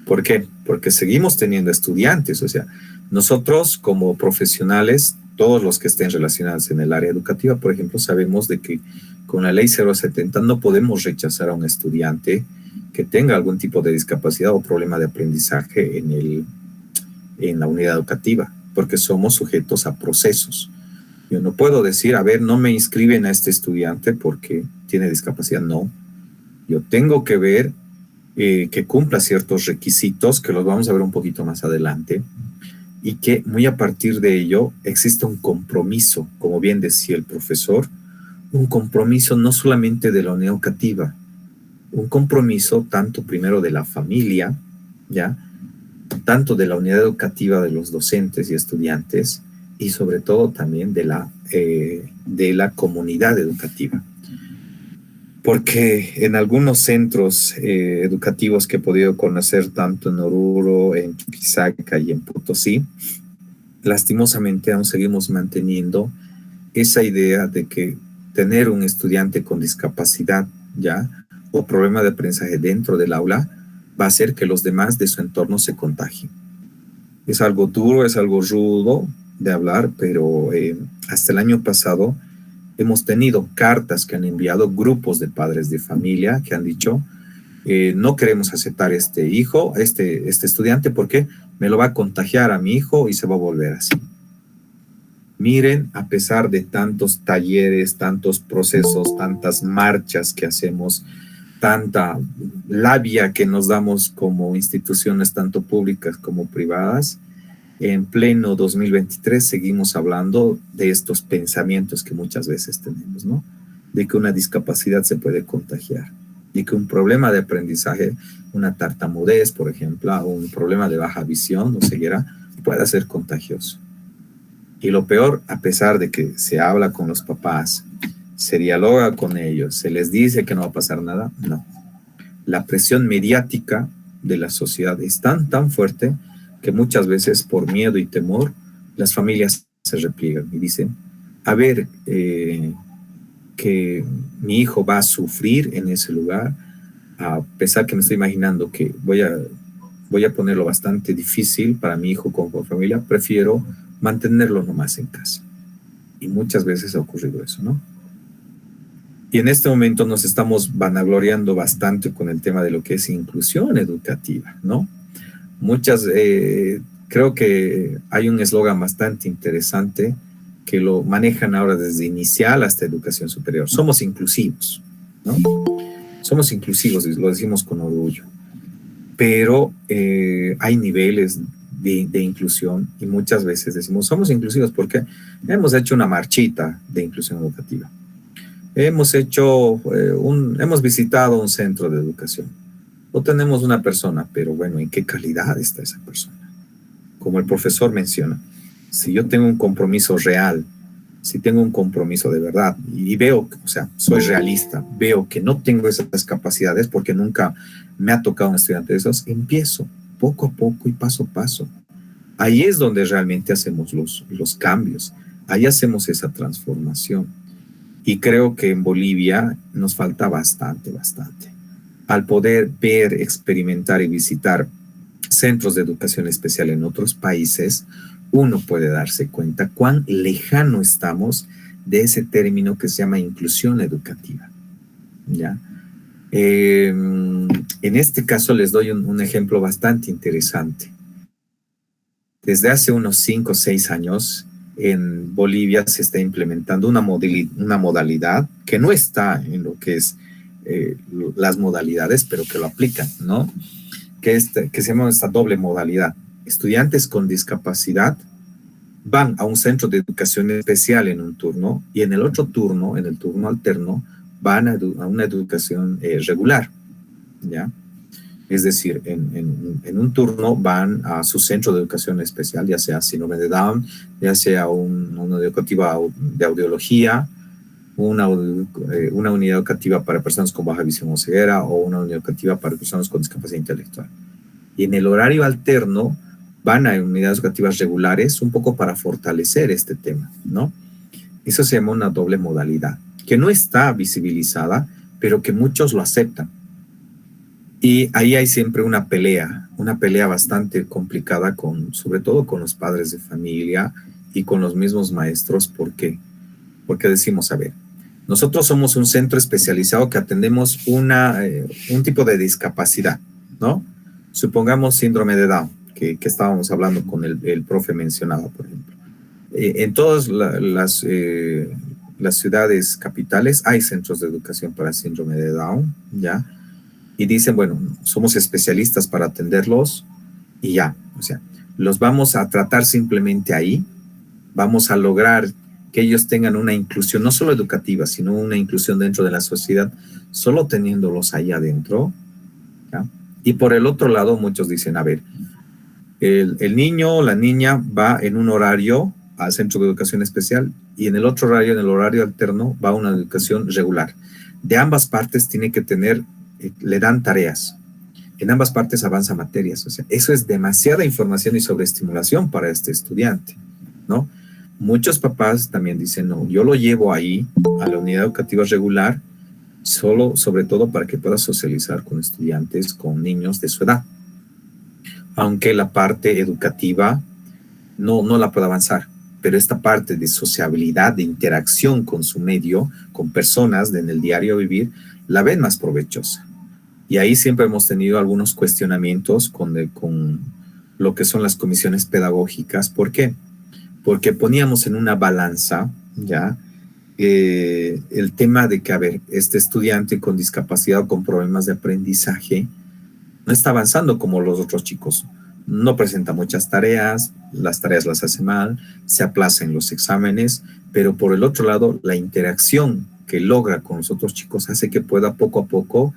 ¿Por qué? Porque seguimos teniendo estudiantes, o sea, nosotros como profesionales, todos los que estén relacionados en el área educativa, por ejemplo, sabemos de que con la ley 070 no podemos rechazar a un estudiante que tenga algún tipo de discapacidad o problema de aprendizaje en la unidad educativa, porque somos sujetos a procesos. Yo no puedo decir, a ver, no me inscriben a este estudiante porque tiene discapacidad. No, yo tengo que ver que cumpla ciertos requisitos, que los vamos a ver un poquito más adelante, y que muy a partir de ello existe un compromiso, como bien decía el profesor, un compromiso no solamente de la unidad educativa, un compromiso tanto primero de la familia, ¿ya?, tanto de la unidad educativa de los docentes y estudiantes, y sobre todo también de la comunidad educativa. Porque en algunos centros educativos que he podido conocer, tanto en Oruro, en Chuquisaca y en Potosí, lastimosamente aún seguimos manteniendo esa idea de que tener un estudiante con discapacidad ya o problema de aprendizaje dentro del aula va a hacer que los demás de su entorno se contagien. Es algo duro, es algo rudo de hablar, pero hasta el año pasado hemos tenido cartas que han enviado grupos de padres de familia que han dicho no queremos aceptar este hijo, este estudiante, porque me lo va a contagiar a mi hijo y se va a volver así. Miren, a pesar de tantos talleres, tantos procesos, tantas marchas que hacemos, tanta labia que nos damos como instituciones, tanto públicas como privadas, en pleno 2023 seguimos hablando de estos pensamientos que muchas veces tenemos, ¿no? De que una discapacidad se puede contagiar, de que un problema de aprendizaje, una tartamudez, por ejemplo, o un problema de baja visión o ceguera, pueda ser contagioso. Y lo peor, a pesar de que se habla con los papás, se dialoga con ellos, se les dice que no va a pasar nada, no. La presión mediática de la sociedad es tan fuerte que muchas veces por miedo y temor las familias se repliegan y dicen, a ver, que mi hijo va a sufrir en ese lugar, a pesar que me estoy imaginando que voy a ponerlo bastante difícil para mi hijo como familia, prefiero mantenerlo nomás en casa. Y muchas veces ha ocurrido eso, ¿no? Y en este momento nos estamos vanagloriando bastante con el tema de lo que es inclusión educativa, ¿no? Creo que hay un eslogan bastante interesante que lo manejan ahora desde inicial hasta educación superior. Somos inclusivos, ¿no? Somos inclusivos, lo decimos con orgullo. Pero hay niveles de inclusión y muchas veces decimos somos inclusivos porque hemos hecho una marchita de inclusión educativa. Hemos visitado un centro de educación. O tenemos una persona, pero bueno, ¿en qué calidad está esa persona? Como el profesor menciona, si yo tengo un compromiso real, si tengo un compromiso de verdad y veo, o sea, soy realista, veo que no tengo esas capacidades porque nunca me ha tocado un estudiante de esos, empiezo poco a poco y paso a paso. Ahí es donde realmente hacemos los cambios, ahí hacemos esa transformación. Y creo que en Bolivia nos falta bastante. Al poder ver, experimentar y visitar centros de educación especial en otros países, uno puede darse cuenta cuán lejano estamos de ese término que se llama inclusión educativa, ¿ya? En este caso les doy un ejemplo bastante interesante. Desde hace unos 5 o 6 años, en Bolivia se está implementando una modalidad que no está en lo que es las modalidades, pero que lo aplican, ¿no? Que se llama esta doble modalidad. Estudiantes con discapacidad van a un centro de educación especial en un turno y en el otro turno, en el turno alterno, van a una educación regular, ¿ya? Es decir, en un turno van a su centro de educación especial, ya sea síndrome de Down, ya sea una educativa de audiología, una unidad educativa para personas con baja visión o ceguera o una unidad educativa para personas con discapacidad intelectual. Y en el horario alterno van a unidades educativas regulares un poco para fortalecer este tema, ¿no? Eso se llama una doble modalidad, que no está visibilizada, pero que muchos lo aceptan. Y ahí hay siempre una pelea bastante complicada sobre todo con los padres de familia y con los mismos maestros. ¿Por qué? Porque decimos, a ver, nosotros somos un centro especializado que atendemos un tipo de discapacidad, ¿no? Supongamos síndrome de Down, que estábamos hablando con el profe mencionado, por ejemplo. En todas las ciudades capitales hay centros de educación para síndrome de Down, ¿ya? Y dicen, bueno, somos especialistas para atenderlos y ya, o sea, los vamos a tratar simplemente ahí, vamos a lograr que ellos tengan una inclusión, no solo educativa, sino una inclusión dentro de la sociedad, solo teniéndolos ahí adentro, ¿ya? Y por el otro lado, muchos dicen, a ver, el niño o la niña va en un horario al centro de educación especial y en el otro horario, en el horario alterno, va a una educación regular. De ambas partes tiene que tener, le dan tareas. En ambas partes avanza materias. O sea, eso es demasiada información y sobreestimulación para este estudiante, ¿no? Muchos papás también dicen, no, yo lo llevo ahí a la unidad educativa regular, solo, sobre todo para que pueda socializar con estudiantes, con niños de su edad. Aunque la parte educativa no la puede avanzar, pero esta parte de sociabilidad, de interacción con su medio, con personas en el diario vivir, la ven más provechosa. Y ahí siempre hemos tenido algunos cuestionamientos con lo que son las comisiones pedagógicas. ¿Por qué? Porque poníamos en una balanza, ¿ya? El tema de que, a ver, este estudiante con discapacidad o con problemas de aprendizaje no está avanzando como los otros chicos. No presenta muchas tareas, las tareas las hace mal, se aplazan los exámenes, pero por el otro lado, la interacción que logra con los otros chicos hace que pueda poco a poco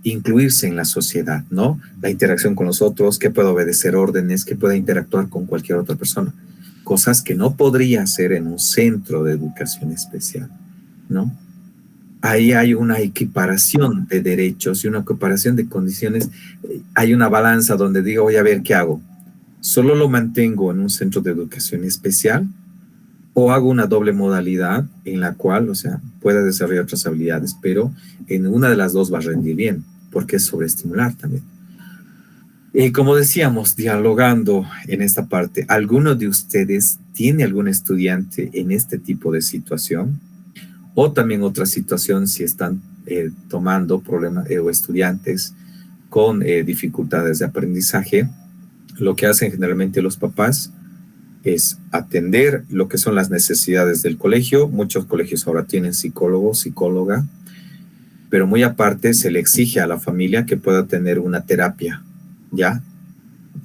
incluirse en la sociedad, ¿no? La interacción con los otros, que pueda obedecer órdenes, que pueda interactuar con cualquier otra persona. Cosas que no podría hacer en un centro de educación especial, ¿no? Ahí hay una equiparación de derechos y una equiparación de condiciones. Hay una balanza donde digo, voy a ver qué hago. ¿Solo lo mantengo en un centro de educación especial o hago una doble modalidad en la cual, o sea, pueda desarrollar otras habilidades, pero en una de las dos va a rendir bien, porque es sobreestimular también? Y como decíamos, dialogando en esta parte, ¿alguno de ustedes tiene algún estudiante en este tipo de situación? O también otra situación si están tomando problemas o estudiantes con dificultades de aprendizaje, lo que hacen generalmente los papás es atender lo que son las necesidades del colegio. Muchos colegios ahora tienen psicólogo, psicóloga, pero muy aparte se le exige a la familia que pueda tener una terapia, ¿ya?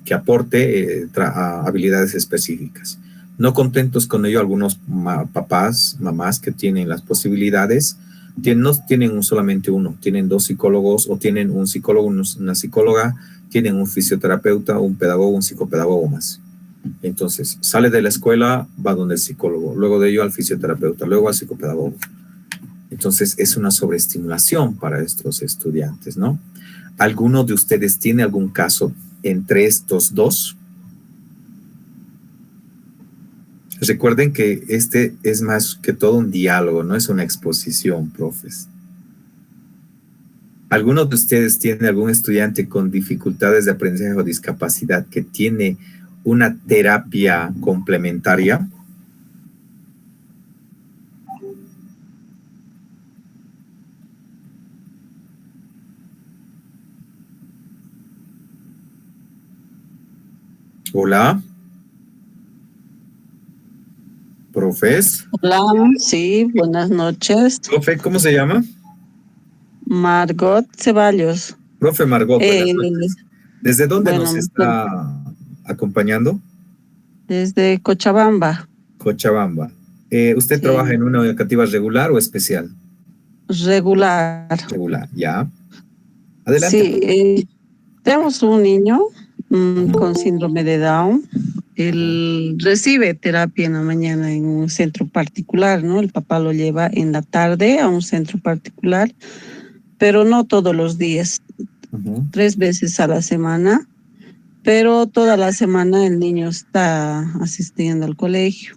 Que aporte habilidades específicas. No contentos con ello, algunos papás, mamás que tienen las posibilidades, no tienen solamente uno, tienen dos psicólogos o tienen un psicólogo, una psicóloga, tienen un fisioterapeuta, un pedagogo, un psicopedagogo más. Entonces, sale de la escuela, va donde el psicólogo, luego de ello al fisioterapeuta, luego al psicopedagogo. Entonces, es una sobreestimulación para estos estudiantes, ¿no? ¿Alguno de ustedes tiene algún caso entre estos dos? Recuerden que este es más que todo un diálogo, no es una exposición, profes. ¿Alguno de ustedes tiene algún estudiante con dificultades de aprendizaje o discapacidad que tiene una terapia complementaria? Hola. Profes. Hola, sí, buenas noches. Profe, ¿cómo se llama? Margot Ceballos. Profe Margot, buenas noches. ¿Desde dónde Bueno, nos está acompañando? desde Cochabamba. Cochabamba. ¿Usted trabaja Sí, en una educativa regular o especial? regular. Regular, ya. Adelante. Sí, tenemos un niño con síndrome de Down. Él recibe terapia en la mañana en un centro particular, ¿no? El papá lo lleva en la tarde a un centro particular, pero no todos los días, 3 veces a la semana, pero toda la semana el niño está asistiendo al colegio.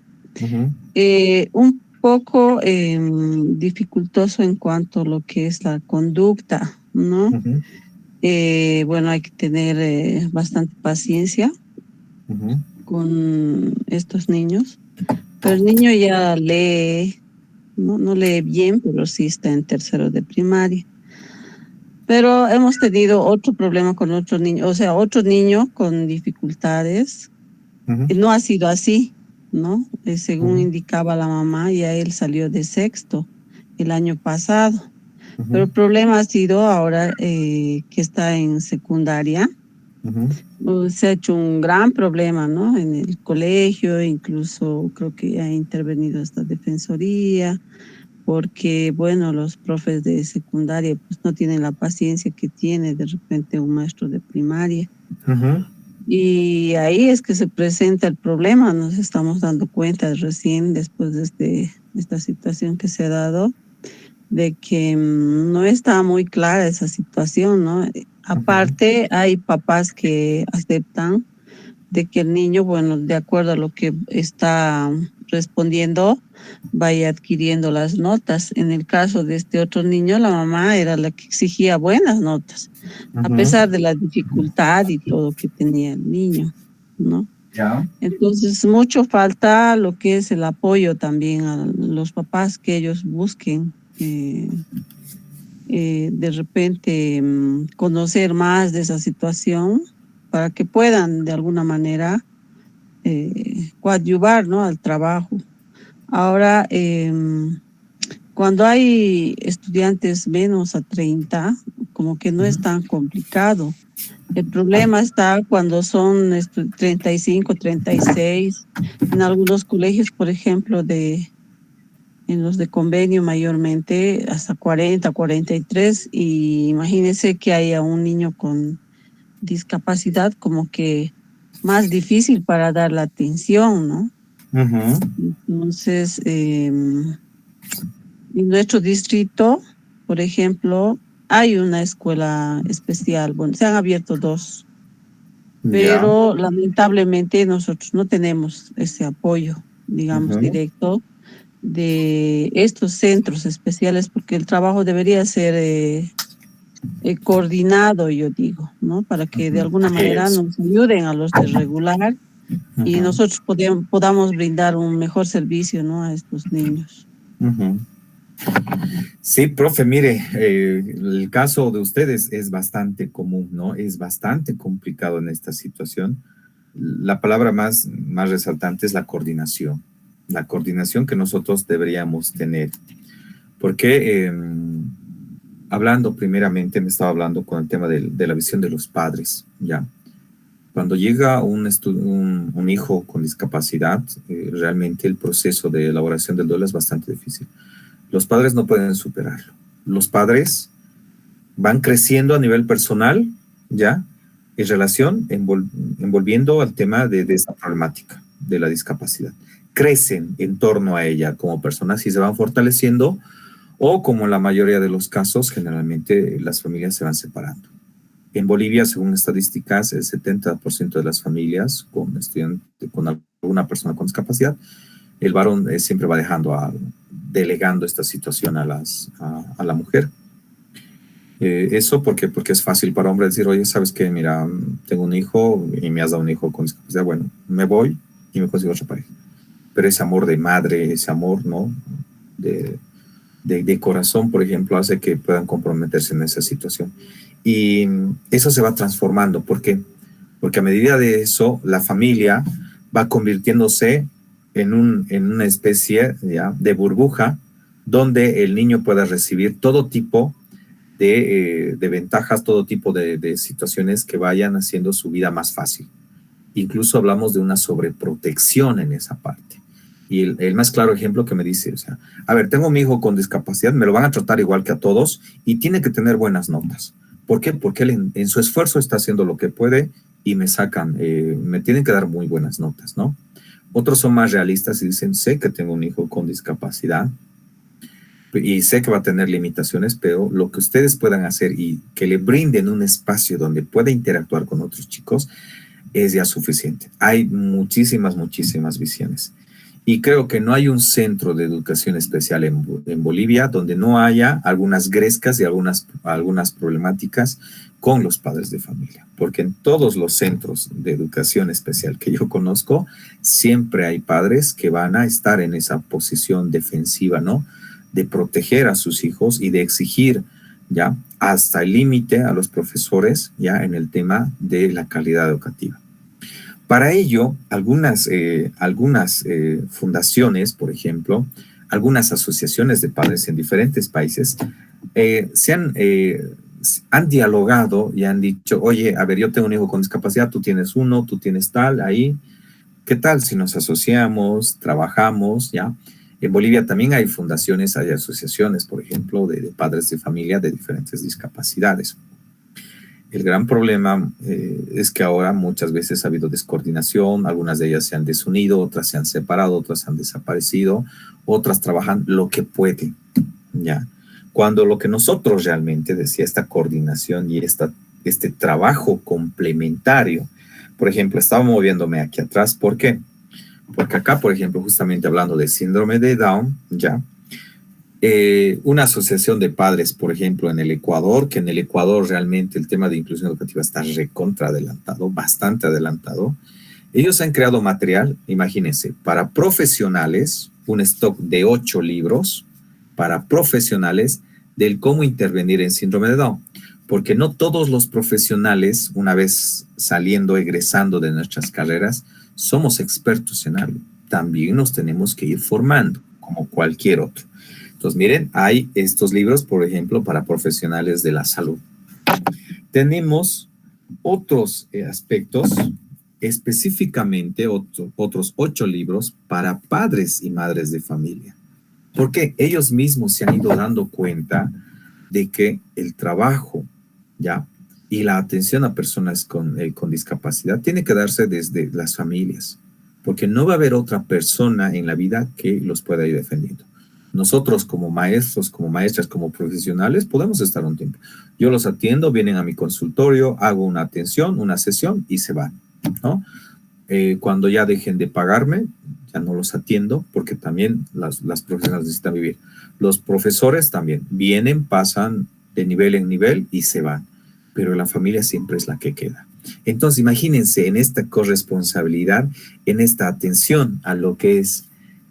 Un poco dificultoso en cuanto a lo que es la conducta, ¿no? Bueno, hay que tener bastante paciencia con estos niños, pero el niño ya lee, no lee bien, pero sí está en tercero de primaria. Pero hemos tenido otro problema con otro niño, o sea, otro niño con dificultades. No ha sido así, ¿no? Según indicaba la mamá, ya él salió de sexto el año pasado. Pero el problema ha sido ahora que está en secundaria. Se ha hecho un gran problema, ¿no? En el colegio, incluso creo que ha intervenido esta defensoría, porque, bueno, los profes de secundaria pues no tienen la paciencia que tiene de repente un maestro de primaria. Y ahí es que se presenta el problema, nos estamos dando cuenta recién después de esta situación que se ha dado, de que no está muy clara esa situación, ¿no? Aparte, hay papás que aceptan de que el niño, bueno, de acuerdo a lo que está respondiendo, vaya adquiriendo las notas. En el caso de este otro niño, la mamá era la que exigía buenas notas, a pesar de la dificultad y todo que tenía el niño, ¿no? Ya. Entonces, mucho falta lo que es el apoyo también a los papás, que ellos busquen de repente conocer más de esa situación para que puedan de alguna manera coadyuvar, ¿no?, al trabajo. Ahora, cuando hay estudiantes menos a 30, como que no es tan complicado. El problema está cuando son 35, 36. En algunos colegios, por ejemplo, en los de convenio mayormente, hasta 40, 43. Y imagínense que haya un niño con discapacidad, como que más difícil para dar la atención, ¿no? Ujú. Entonces, en nuestro distrito, por ejemplo, hay una escuela especial. Bueno, se han abierto dos, Ya. pero lamentablemente nosotros no tenemos ese apoyo, digamos, Ujú. directo de estos centros especiales, porque el trabajo debería ser coordinado, yo digo, ¿no? Para que de alguna manera Eso. nos ayuden a los de regular y Ujú. nosotros podamos brindar un mejor servicio, ¿no?, a estos niños. Ujú. Sí, profe, mire, el caso de ustedes es bastante común, ¿no? Es bastante complicado en esta situación. La palabra más resaltante es la coordinación que nosotros deberíamos tener. Porque hablando primeramente, me estaba hablando con el tema de la visión de los padres, ¿ya? Cuando llega un hijo con discapacidad, realmente el proceso de elaboración del duelo es bastante difícil. Los padres no pueden superarlo. Los padres van creciendo a nivel personal, ¿ya? En relación, envolviendo al tema de esta problemática de la discapacidad. Crecen en torno a ella como personas y se van fortaleciendo, o como en la mayoría de los casos, generalmente las familias se van separando. En Bolivia, según estadísticas, el 70% de las familias con alguna persona con discapacidad, el varón siempre va delegando esta situación a la mujer. Eso porque es fácil para hombre decir, oye, ¿sabes qué? Mira, tengo un hijo y me has dado un hijo con discapacidad, bueno, me voy y me consigo otra pareja. Pero ese amor de madre, ese amor, ¿no? De corazón, por ejemplo, hace que puedan comprometerse en esa situación. Y eso se va transformando. ¿Por qué? Porque a medida de eso, la familia va convirtiéndose en una especie, ¿ya?, de burbuja donde el niño pueda recibir todo tipo de ventajas, todo tipo de situaciones que vayan haciendo su vida más fácil. Incluso hablamos de una sobreprotección en esa parte. Y el más claro ejemplo que me dice, o sea, a ver, tengo a mi hijo con discapacidad, me lo van a tratar igual que a todos y tiene que tener buenas notas. ¿Por qué? Porque él en su esfuerzo está haciendo lo que puede y me tienen que dar muy buenas notas, ¿no? Otros son más realistas y dicen, sé que tengo un hijo con discapacidad y sé que va a tener limitaciones, pero lo que ustedes puedan hacer y que le brinden un espacio donde pueda interactuar con otros chicos es ya suficiente. Hay muchísimas visiones. Y creo que no hay un centro de educación especial en Bolivia donde no haya algunas grescas y algunas problemáticas con los padres de familia. Porque en todos los centros de educación especial que yo conozco, siempre hay padres que van a estar en esa posición defensiva, ¿no? De proteger a sus hijos y de exigir ya hasta el límite a los profesores ya en el tema de la calidad educativa. Para ello, algunas fundaciones, por ejemplo, algunas asociaciones de padres en diferentes países han dialogado y han dicho, oye, a ver, yo tengo un hijo con discapacidad, tú tienes uno, tú tienes tal, ahí, ¿qué tal si nos asociamos, trabajamos, ya? En Bolivia también hay fundaciones, hay asociaciones, por ejemplo, de padres de familia de diferentes discapacidades. El gran problema es que ahora muchas veces ha habido descoordinación, algunas de ellas se han desunido, otras se han separado, otras han desaparecido, otras trabajan lo que pueden, ¿ya? Cuando lo que nosotros realmente, decía, esta coordinación y este trabajo complementario, por ejemplo, estaba moviéndome aquí atrás, ¿por qué? Porque acá, por ejemplo, justamente hablando de síndrome de Down, ¿ya? Una asociación de padres, por ejemplo, en el Ecuador, que en el Ecuador realmente el tema de inclusión educativa está recontra adelantado, bastante adelantado. Ellos han creado material, imagínense, para profesionales, un stock de 8 libros para profesionales del cómo intervenir en síndrome de Down. Porque no todos los profesionales, una vez saliendo, egresando de nuestras carreras, somos expertos en algo. También nos tenemos que ir formando, como cualquier otro. Entonces, miren, hay estos libros, por ejemplo, para profesionales de la salud. Tenemos otros aspectos, específicamente otros 8 libros para padres y madres de familia. Porque ellos mismos se han ido dando cuenta de que el trabajo, ¿ya? Y la atención a personas con discapacidad tiene que darse desde las familias. Porque no va a haber otra persona en la vida que los pueda ir defendiendo. Nosotros como maestros, como maestras, como profesionales, podemos estar un tiempo. Yo los atiendo, vienen a mi consultorio, hago una atención, una sesión y se van, ¿no? Cuando ya dejen de pagarme, ya no los atiendo porque también las profesionales necesitan vivir. Los profesores también vienen, pasan de nivel en nivel y se van, pero la familia siempre es la que queda. Entonces, imagínense en esta corresponsabilidad, en esta atención a lo que es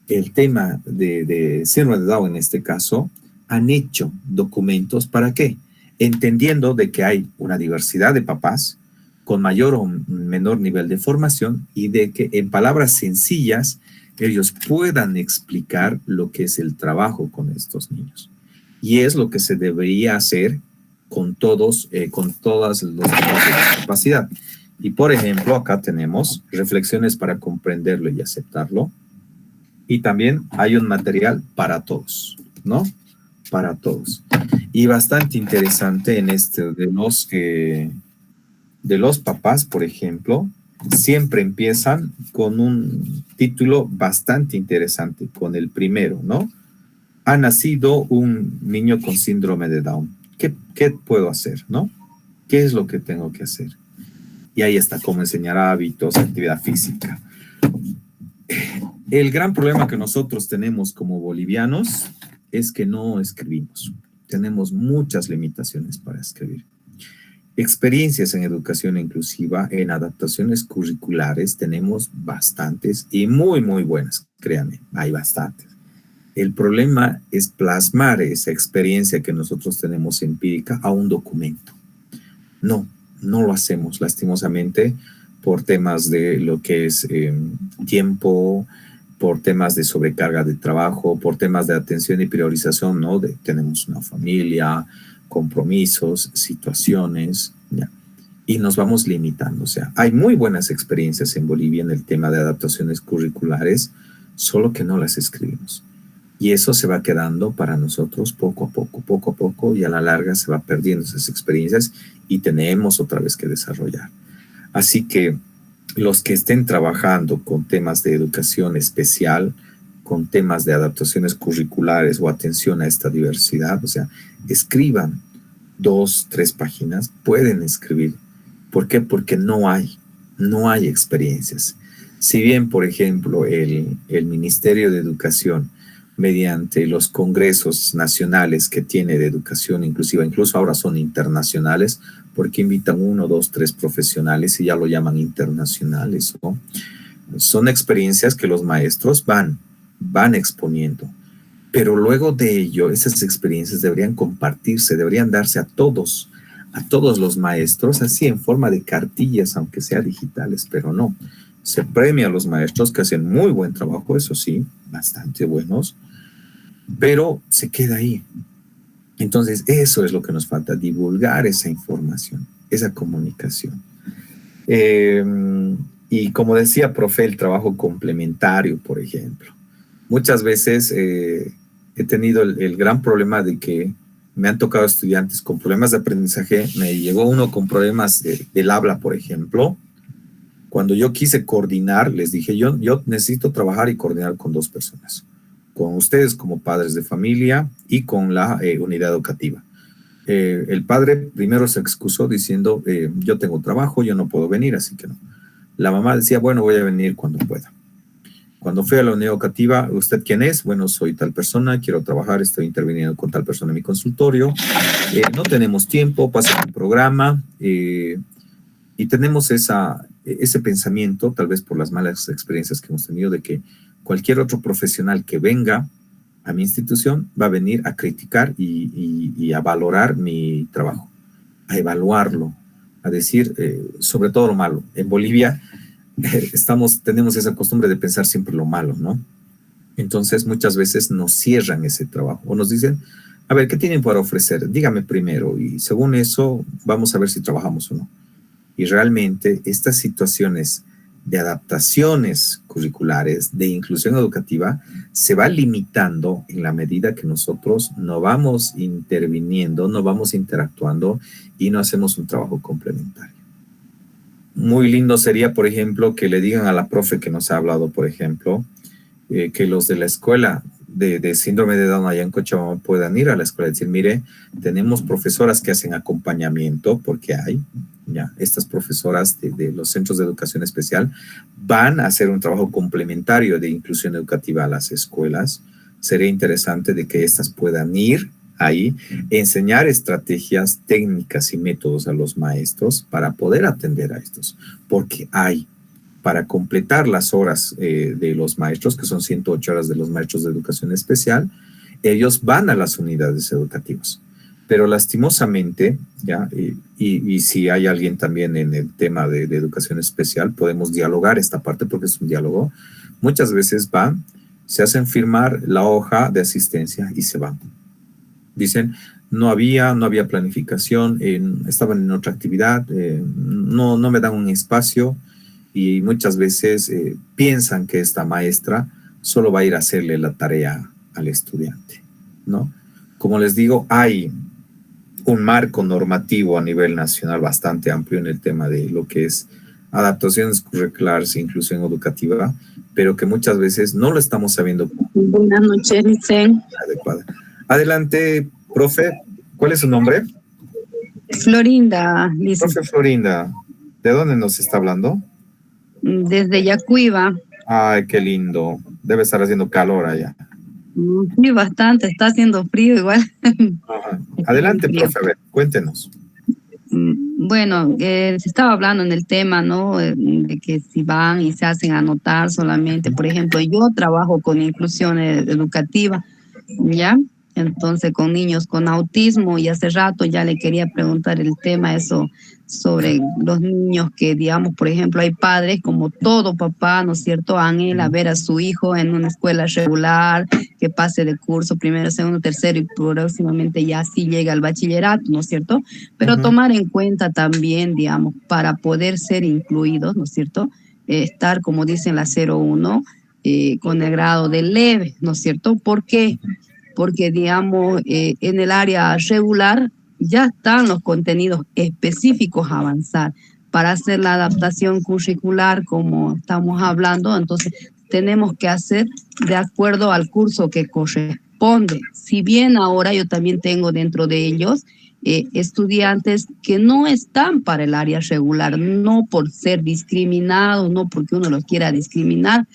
el tema de síndrome de Down en este caso, han hecho documentos ¿para qué? Entendiendo de que hay una diversidad de papás con mayor o menor nivel de formación y de que en palabras sencillas ellos puedan explicar lo que es el trabajo con estos niños. Y es lo que se debería hacer con todas las discapacidad. Y por ejemplo, acá tenemos reflexiones para comprenderlo y aceptarlo. Y también hay un material para todos, ¿no? Para todos. Y bastante interesante en este de los papás, por ejemplo, siempre empiezan con un título bastante interesante, con el primero, ¿no? Ha nacido un niño con síndrome de Down. ¿Qué puedo hacer, no? ¿Qué es lo que tengo que hacer? Y ahí está, cómo enseñar hábitos, actividad física. El gran problema que nosotros tenemos como bolivianos es que no escribimos. Tenemos muchas limitaciones para escribir. Experiencias en educación inclusiva, en adaptaciones curriculares, tenemos bastantes y muy, muy buenas, créanme, hay bastantes. El problema es plasmar esa experiencia que nosotros tenemos empírica a un documento. No lo hacemos lastimosamente por temas de lo que es tiempo, por temas de sobrecarga de trabajo, por temas de atención y priorización, ¿no? Tenemos una familia, compromisos, situaciones, ¿ya? Y nos vamos limitando. O sea, hay muy buenas experiencias en Bolivia en el tema de adaptaciones curriculares, solo que no las escribimos. Y eso se va quedando para nosotros poco a poco, y a la larga se va perdiendo esas experiencias y tenemos otra vez que desarrollar. Así que los que estén trabajando con temas de educación especial, con temas de adaptaciones curriculares o atención a esta diversidad, o sea, escriban 2, 3 páginas, pueden escribir. ¿Por qué? Porque no hay experiencias. Si bien, por ejemplo, el Ministerio de Educación, mediante los congresos nacionales que tiene de educación inclusiva, incluso ahora son internacionales, porque invitan 1, 2, 3 profesionales y ya lo llaman internacionales, ¿no? Son experiencias que los maestros van exponiendo, pero luego de ello, esas experiencias deberían compartirse, deberían darse a todos los maestros, así en forma de cartillas, aunque sea digitales, pero no. Se premia a los maestros que hacen muy buen trabajo, eso sí, bastante buenos, pero se queda ahí. Entonces, eso es lo que nos falta, divulgar esa información, esa comunicación. Y como decía, profe, el trabajo complementario, por ejemplo. Muchas veces he tenido el gran problema de que me han tocado estudiantes con problemas de aprendizaje. Me llegó uno con problemas del habla, por ejemplo. Cuando yo quise coordinar, les dije, yo necesito trabajar y coordinar con 2 personas, con ustedes como padres de familia y con la unidad educativa. El padre primero se excusó diciendo, yo tengo trabajo, yo no puedo venir, así que no. La mamá decía, bueno, voy a venir cuando pueda. Cuando fui a la unidad educativa, ¿usted quién es? Bueno, soy tal persona, quiero trabajar, estoy interviniendo con tal persona en mi consultorio. No tenemos tiempo, pasa un programa y tenemos ese pensamiento, tal vez por las malas experiencias que hemos tenido, de que cualquier otro profesional que venga a mi institución va a venir a criticar y a valorar mi trabajo, a evaluarlo, a decir sobre todo lo malo. En Bolivia tenemos esa costumbre de pensar siempre lo malo, ¿no? Entonces muchas veces nos cierran ese trabajo o nos dicen, a ver, ¿qué tienen para ofrecer? Dígame primero y según eso vamos a ver si trabajamos o no. Y realmente estas situaciones de adaptaciones curriculares, de inclusión educativa, se va limitando en la medida que nosotros no vamos interviniendo, no vamos interactuando y no hacemos un trabajo complementario. Muy lindo sería, por ejemplo, que le digan a la profe que nos ha hablado, por ejemplo, que los de la escuela de síndrome de Down allá en Cochabamba puedan ir a la escuela y decir, mire, tenemos profesoras que hacen acompañamiento, porque hay, ya, estas profesoras de los centros de educación especial van a hacer un trabajo complementario de inclusión educativa a las escuelas. Sería interesante de que estas puedan ir ahí, enseñar estrategias, técnicas y métodos a los maestros para poder atender a estos, porque hay, para completar las horas de los maestros, que son 108 horas de los maestros de educación especial, ellos van a las unidades educativas. Pero lastimosamente, ya, y si hay alguien también en el tema de educación especial, podemos dialogar esta parte porque es un diálogo. Muchas veces van, se hacen firmar la hoja de asistencia y se van. Dicen, no había planificación, estaban en otra actividad, no me dan un espacio. Y muchas veces piensan que esta maestra solo va a ir a hacerle la tarea al estudiante, ¿no? Como les digo, hay un marco normativo a nivel nacional bastante amplio en el tema de lo que es adaptaciones curriculares e inclusión educativa, pero que muchas veces no lo estamos sabiendo. Buenas noches, Licen. Adecuada. Adelante, profe. ¿Cuál es su nombre? Florinda, Licen. Profe Florinda, ¿de dónde nos está hablando? Desde Yacuiba. Ay, qué lindo. Debe estar haciendo calor allá. Sí, bastante. Está haciendo frío igual. Ajá. Adelante, profe, a ver, cuéntenos. Bueno, se estaba hablando en el tema, ¿no? De que si van y se hacen anotar solamente. Por ejemplo, yo trabajo con inclusión educativa, ¿ya? Entonces, con niños con autismo, y hace rato ya le quería preguntar el tema eso sobre los niños que, digamos, por ejemplo, hay padres, como todo papá, ¿no es cierto?, anhela ver a su hijo en una escuela regular, que pase de curso primero, segundo, tercero y próximamente ya sí llega al bachillerato, ¿no es cierto? Pero tomar en cuenta también, digamos, para poder ser incluidos, ¿no es cierto?, estar, como dicen la 01, con el grado de leve, ¿no es cierto? ¿Por qué? Porque, digamos, en el área regular ya están los contenidos específicos a avanzar para hacer la adaptación curricular, como estamos hablando. Entonces, tenemos que hacer de acuerdo al curso que corresponde. Si bien ahora yo también tengo dentro de ellos estudiantes que no están para el área regular, no por ser discriminados, no porque uno los quiera discriminar,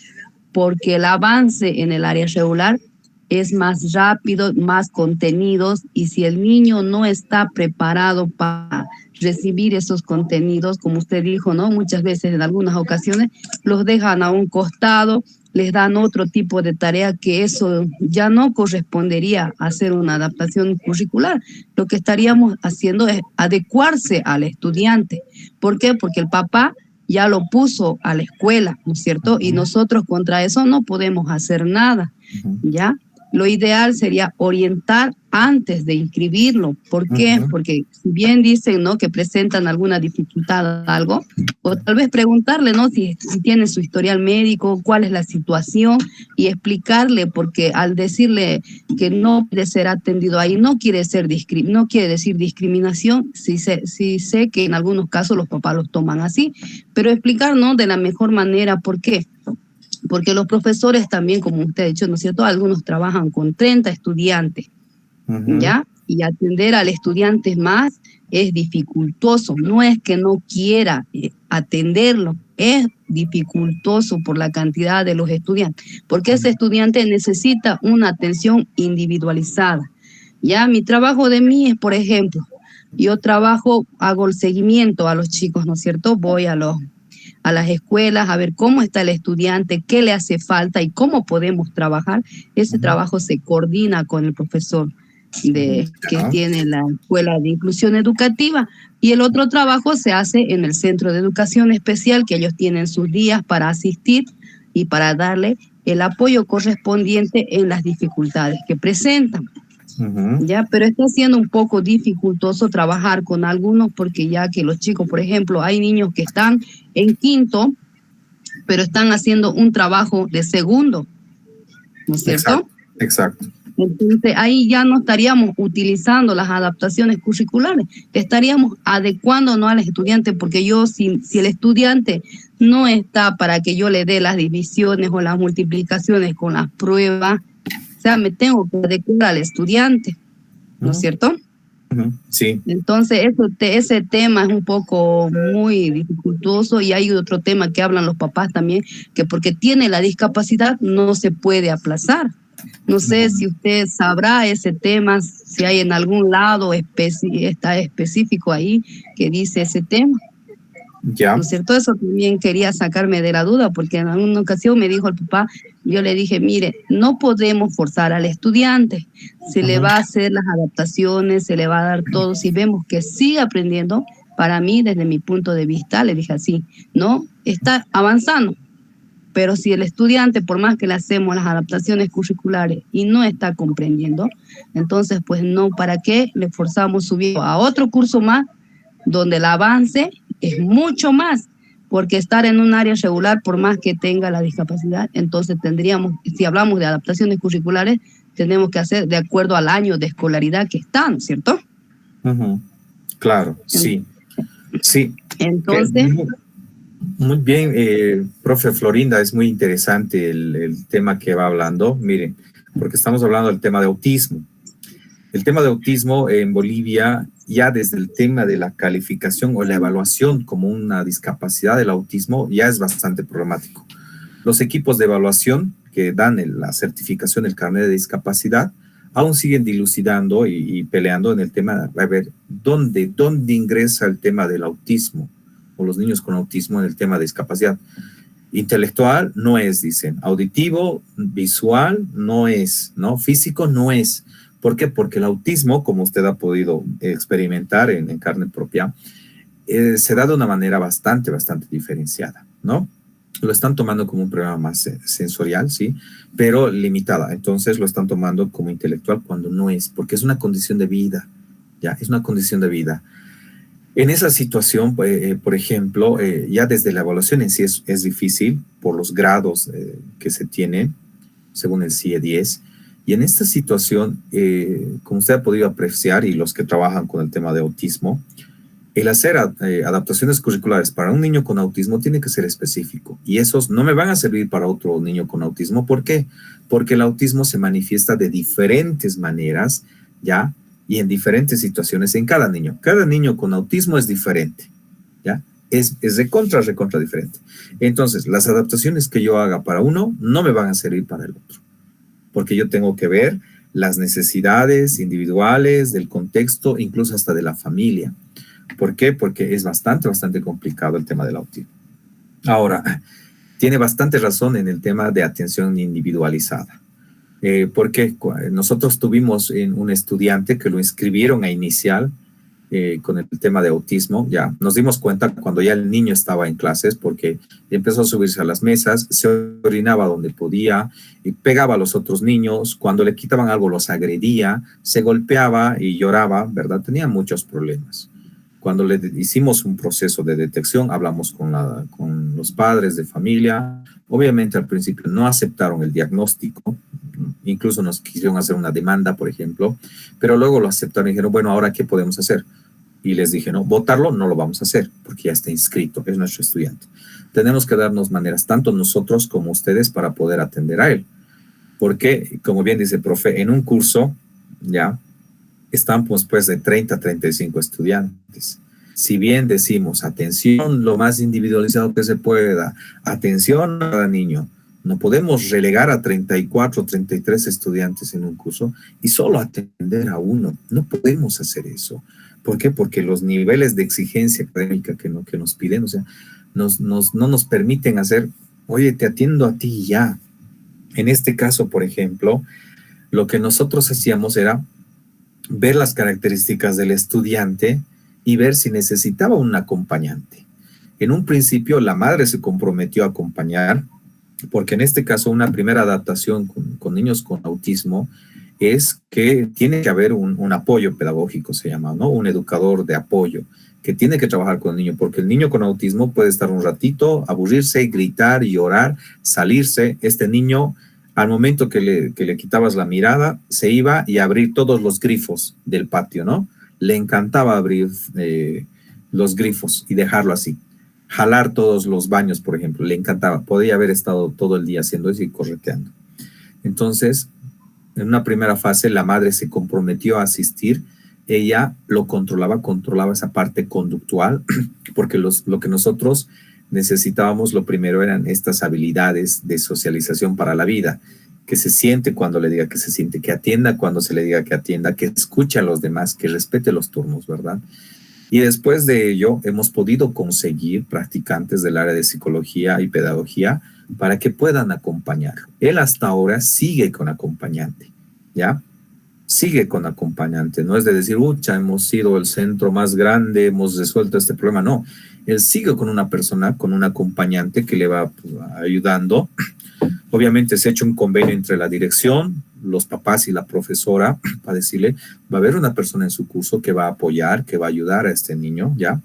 porque el avance en el área regular es más rápido, más contenidos, y si el niño no está preparado para recibir esos contenidos, como usted dijo, ¿no? Muchas veces, en algunas ocasiones, los dejan a un costado, les dan otro tipo de tarea que eso ya no correspondería a hacer una adaptación curricular. Lo que estaríamos haciendo es adecuarse al estudiante. ¿Por qué? Porque el papá ya lo puso a la escuela, ¿no es cierto? Y nosotros contra eso no podemos hacer nada, ¿ya? lo ideal sería orientar antes de inscribirlo. ¿Por qué? Ujú. Porque si bien dicen, ¿no?, que presentan alguna dificultad o algo, o tal vez preguntarle, ¿no?, si tiene su historial médico, cuál es la situación, y explicarle, porque al decirle que no puede ser atendido ahí, no quiere decir discriminación, si sé que en algunos casos los papás los toman así, pero explicar, ¿no?, de la mejor manera. ¿Por qué? Porque los profesores también, como usted ha dicho, ¿no es cierto?, algunos trabajan con 30 estudiantes, Ujú. ¿ya? Y atender al estudiante más es dificultoso. No es que no quiera atenderlo, es dificultoso por la cantidad de los estudiantes, porque ese estudiante necesita una atención individualizada. Ya mi trabajo de mí es, por ejemplo, yo hago el seguimiento a los chicos, ¿no es cierto? Voy a las escuelas a ver cómo está el estudiante, qué le hace falta y cómo podemos trabajar. Ese Ujú. trabajo se coordina con el profesor que Ya. tiene la Escuela de Inclusión Educativa, y el otro trabajo se hace en el Centro de Educación Especial, que ellos tienen sus días para asistir y para darle el apoyo correspondiente en las dificultades que presentan. Ujú. Ya, pero está siendo un poco dificultoso trabajar con algunos, porque ya que los chicos, por ejemplo, hay niños que están en quinto, pero están haciendo un trabajo de segundo, ¿no es cierto? Exacto, exacto. Entonces ahí ya no estaríamos utilizando las adaptaciones curriculares, estaríamos adecuándonos al estudiante, porque si el estudiante no está para que yo le dé las divisiones o las multiplicaciones con las pruebas, o sea, me tengo que adecuar al estudiante, ¿no es Ujú. cierto? Ujú. Sí. Entonces, ese tema es un poco muy dificultoso, y hay otro tema que hablan los papás también, que porque tiene la discapacidad no se puede aplazar. No sé si usted sabrá ese tema, si hay en algún lado está específico ahí que dice ese tema. ¿No Ya. es cierto? Eso también quería sacarme de la duda, porque en alguna ocasión me dijo el papá, yo le dije, mire, no podemos forzar al estudiante, se le Ujú. va a hacer las adaptaciones, se le va a dar todo, si vemos que sigue aprendiendo. Para mí, desde mi punto de vista, le dije así, no, está avanzando, pero si el estudiante, por más que le hacemos las adaptaciones curriculares y no está comprendiendo, entonces pues no, ¿para qué le forzamos subir a otro curso más donde el avance es mucho más? Porque estar en un área regular, por más que tenga la discapacidad, entonces tendríamos, si hablamos de adaptaciones curriculares, tenemos que hacer de acuerdo al año de escolaridad que están, ¿cierto? Ujú. Claro, sí, sí. Entonces, Muy bien, profe Florinda, es muy interesante el tema que va hablando. Miren, porque estamos hablando del tema de autismo. El tema de autismo en Bolivia, ya desde el tema de la calificación o la evaluación como una discapacidad del autismo, ya es bastante problemático. Los equipos de evaluación que dan la certificación del carnet de discapacidad aún siguen dilucidando y peleando en el tema, a ver, ¿dónde ingresa el tema del autismo o los niños con autismo en el tema de discapacidad? Intelectual no es, dicen. Auditivo, visual no es, ¿no? Físico no es. ¿Por qué? Porque el autismo, como usted ha podido experimentar en carne propia, se da de una manera bastante diferenciada, ¿no? Lo están tomando como un problema más sensorial, sí, pero limitada. Entonces lo están tomando como intelectual cuando no es, porque es una condición de vida, ya, es una condición de vida. En esa situación, por ejemplo, ya desde la evaluación en sí es difícil por los grados que se tienen, según el CIE 10. Y en esta situación, como usted ha podido apreciar y los que trabajan con el tema de autismo, el hacer adaptaciones curriculares para un niño con autismo tiene que ser específico. Y esos no me van a servir para otro niño con autismo. ¿Por qué? Porque el autismo se manifiesta de diferentes maneras, ¿ya? Y en diferentes situaciones en cada niño. Cada niño con autismo es diferente, ¿ya? Es recontra diferente. Entonces, las adaptaciones que yo haga para uno no me van a servir para el otro, porque yo tengo que ver las necesidades individuales, del contexto, incluso hasta de la familia. ¿Por qué? Porque es bastante complicado el tema del autismo. Ahora, tiene bastante razón en el tema de atención individualizada. Porque nosotros tuvimos un estudiante que lo inscribieron a inicial con el tema de autismo, ya nos dimos cuenta cuando ya el niño estaba en clases, porque empezó a subirse a las mesas, se orinaba donde podía, y pegaba a los otros niños, cuando le quitaban algo los agredía, se golpeaba y lloraba, ¿verdad? Tenía muchos problemas. Cuando le hicimos un proceso de detección, hablamos con los padres de familia. Obviamente al principio no aceptaron el diagnóstico, incluso nos quisieron hacer una demanda, por ejemplo, pero luego lo aceptaron y dijeron, bueno, ¿ahora qué podemos hacer? Y les dije, no, votarlo no lo vamos a hacer porque ya está inscrito, es nuestro estudiante. Tenemos que darnos maneras, tanto nosotros como ustedes, para poder atender a él. Porque, como bien dice el profe, en un curso ya están pues de 30 a 35 estudiantes. Si bien decimos atención lo más individualizado que se pueda, atención a cada niño, no podemos relegar a 34 o 33 estudiantes en un curso y solo atender a uno. No podemos hacer eso. ¿Por qué? Porque los niveles de exigencia académica que nos piden, o sea, no nos permiten hacer, oye, te atiendo a ti ya. En este caso, por ejemplo, lo que nosotros hacíamos era ver las características del estudiante y ver si necesitaba un acompañante. En un principio, la madre se comprometió a acompañar, porque en este caso una primera adaptación con niños con autismo es que tiene que haber un apoyo pedagógico, se llama, ¿no? Un educador de apoyo que tiene que trabajar con el niño, porque el niño con autismo puede estar un ratito, aburrirse, gritar, llorar, salirse. Este niño, al momento que le quitabas la mirada, se iba y abrir todos los grifos del patio, ¿no? Le encantaba abrir los grifos y dejarlo así. Jalar todos los baños, por ejemplo, le encantaba. Podía haber estado todo el día haciendo eso y correteando. Entonces, en una primera fase, la madre se comprometió a asistir. Ella lo controlaba esa parte conductual, porque lo que nosotros necesitábamos, lo primero eran estas habilidades de socialización para la vida, que se siente cuando le diga que se siente, que atienda cuando se le diga que atienda, que escuche a los demás, que respete los turnos, ¿verdad? Y después de ello hemos podido conseguir practicantes del área de psicología y pedagogía para que puedan acompañarlo. Él hasta ahora sigue con acompañante, ¿ya? Sigue con acompañante. No es de decir, hemos sido el centro más grande, hemos resuelto este problema. No, él sigue con una persona, con un acompañante que le va ayudando. Obviamente se ha hecho un convenio entre la dirección, los papás y la profesora para decirle, va a haber una persona en su curso que va a apoyar, que va a ayudar a este niño, ¿ya?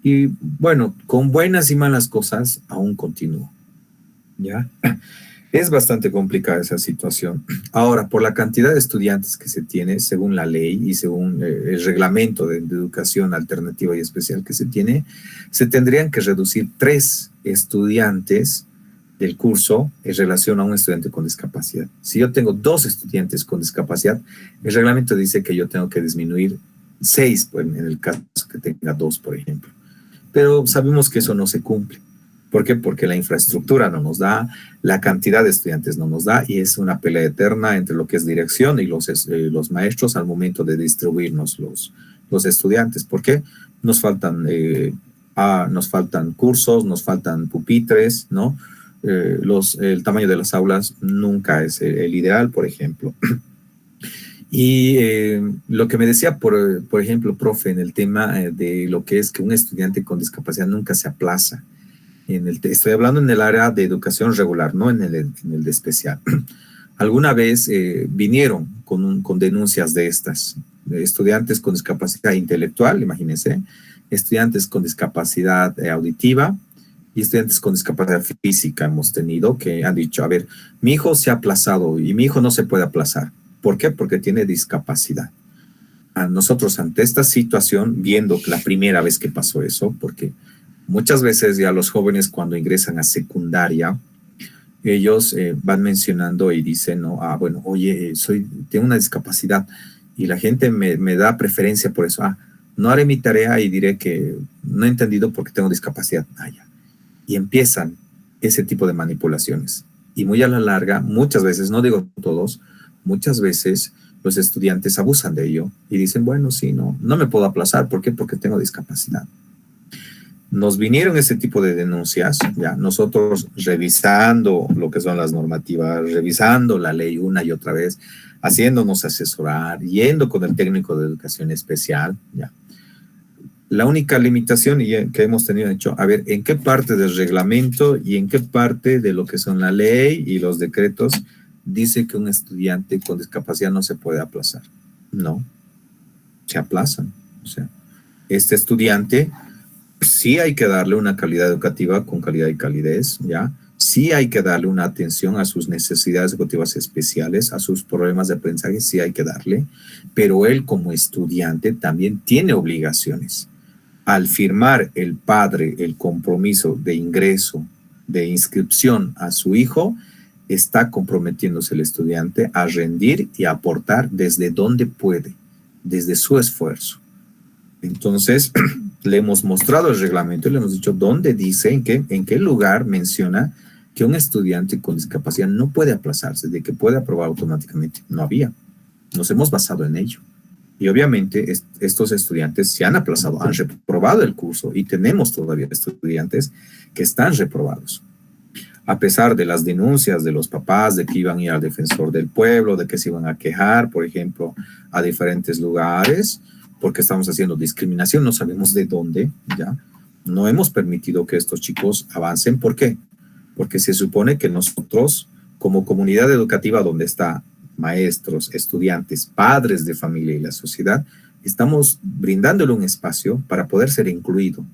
Y bueno, con buenas y malas cosas aún continúo, ¿ya? Es bastante complicada esa situación. Ahora, por la cantidad de estudiantes que se tiene, según la ley y según el reglamento de educación alternativa y especial que se tiene, se tendrían que reducir 3 estudiantes del curso en relación a un estudiante con discapacidad. Si yo tengo 2 estudiantes con discapacidad, el reglamento dice que yo tengo que disminuir 6, pues, en el caso que tenga 2, por ejemplo. Pero sabemos que eso no se cumple. ¿Por qué? Porque la infraestructura no nos da, la cantidad de estudiantes no nos da, y es una pelea eterna entre lo que es dirección y los maestros al momento de distribuirnos los estudiantes. ¿Por qué? Nos faltan cursos, nos faltan pupitres, ¿no? El tamaño de las aulas nunca es el ideal, por ejemplo. Y lo que me decía, por ejemplo, profe, en el tema de lo que es que un estudiante con discapacidad nunca se aplaza. Estoy hablando en el área de educación regular, no en el de especial. Alguna vez vinieron con denuncias de estas, de estudiantes con discapacidad intelectual, imagínense, estudiantes con discapacidad auditiva, y estudiantes con discapacidad física hemos tenido que han dicho, a ver, mi hijo se ha aplazado y mi hijo no se puede aplazar. ¿Por qué? Porque tiene discapacidad. A nosotros ante esta situación, viendo la primera vez que pasó eso, porque muchas veces ya los jóvenes cuando ingresan a secundaria, ellos van mencionando y dicen, ¿no? Bueno, oye, tengo una discapacidad y la gente me da preferencia por eso. No haré mi tarea y diré que no he entendido porque tengo discapacidad. Ya. Y empiezan ese tipo de manipulaciones. Y muy a la larga, muchas veces, no digo todos, muchas veces los estudiantes abusan de ello y dicen, bueno, sí, no me puedo aplazar. ¿Por qué? Porque tengo discapacidad. Nos vinieron ese tipo de denuncias, ya nosotros revisando lo que son las normativas, revisando la ley una y otra vez, haciéndonos asesorar, yendo con el técnico de educación especial, ya. La única limitación que hemos tenido hecho, a ver, ¿en qué parte del reglamento y en qué parte de lo que son la ley y los decretos dice que un estudiante con discapacidad no se puede aplazar? No, se aplazan. O sea, este estudiante sí hay que darle una calidad educativa con calidad y calidez, ¿ya? Sí hay que darle una atención a sus necesidades educativas especiales, a sus problemas de aprendizaje, sí hay que darle, pero él como estudiante también tiene obligaciones. Al firmar el padre el compromiso de ingreso, de inscripción a su hijo, está comprometiéndose el estudiante a rendir y a aportar desde donde puede, desde su esfuerzo. Entonces, le hemos mostrado el reglamento y le hemos dicho dónde dice, en qué lugar menciona que un estudiante con discapacidad no puede aplazarse, de que puede aprobar automáticamente. No había. Nos hemos basado en ello. Y obviamente estos estudiantes se han aplazado, han reprobado el curso y tenemos todavía estudiantes que están reprobados. A pesar de las denuncias de los papás de que iban a ir al defensor del pueblo, de que se iban a quejar, por ejemplo, a diferentes lugares, porque estamos haciendo discriminación, no sabemos de dónde, ¿ya? No hemos permitido que estos chicos avancen. ¿Por qué? Porque se supone que nosotros, como comunidad educativa donde está maestros, estudiantes, padres de familia y la sociedad, estamos brindándole un espacio para poder ser incluido,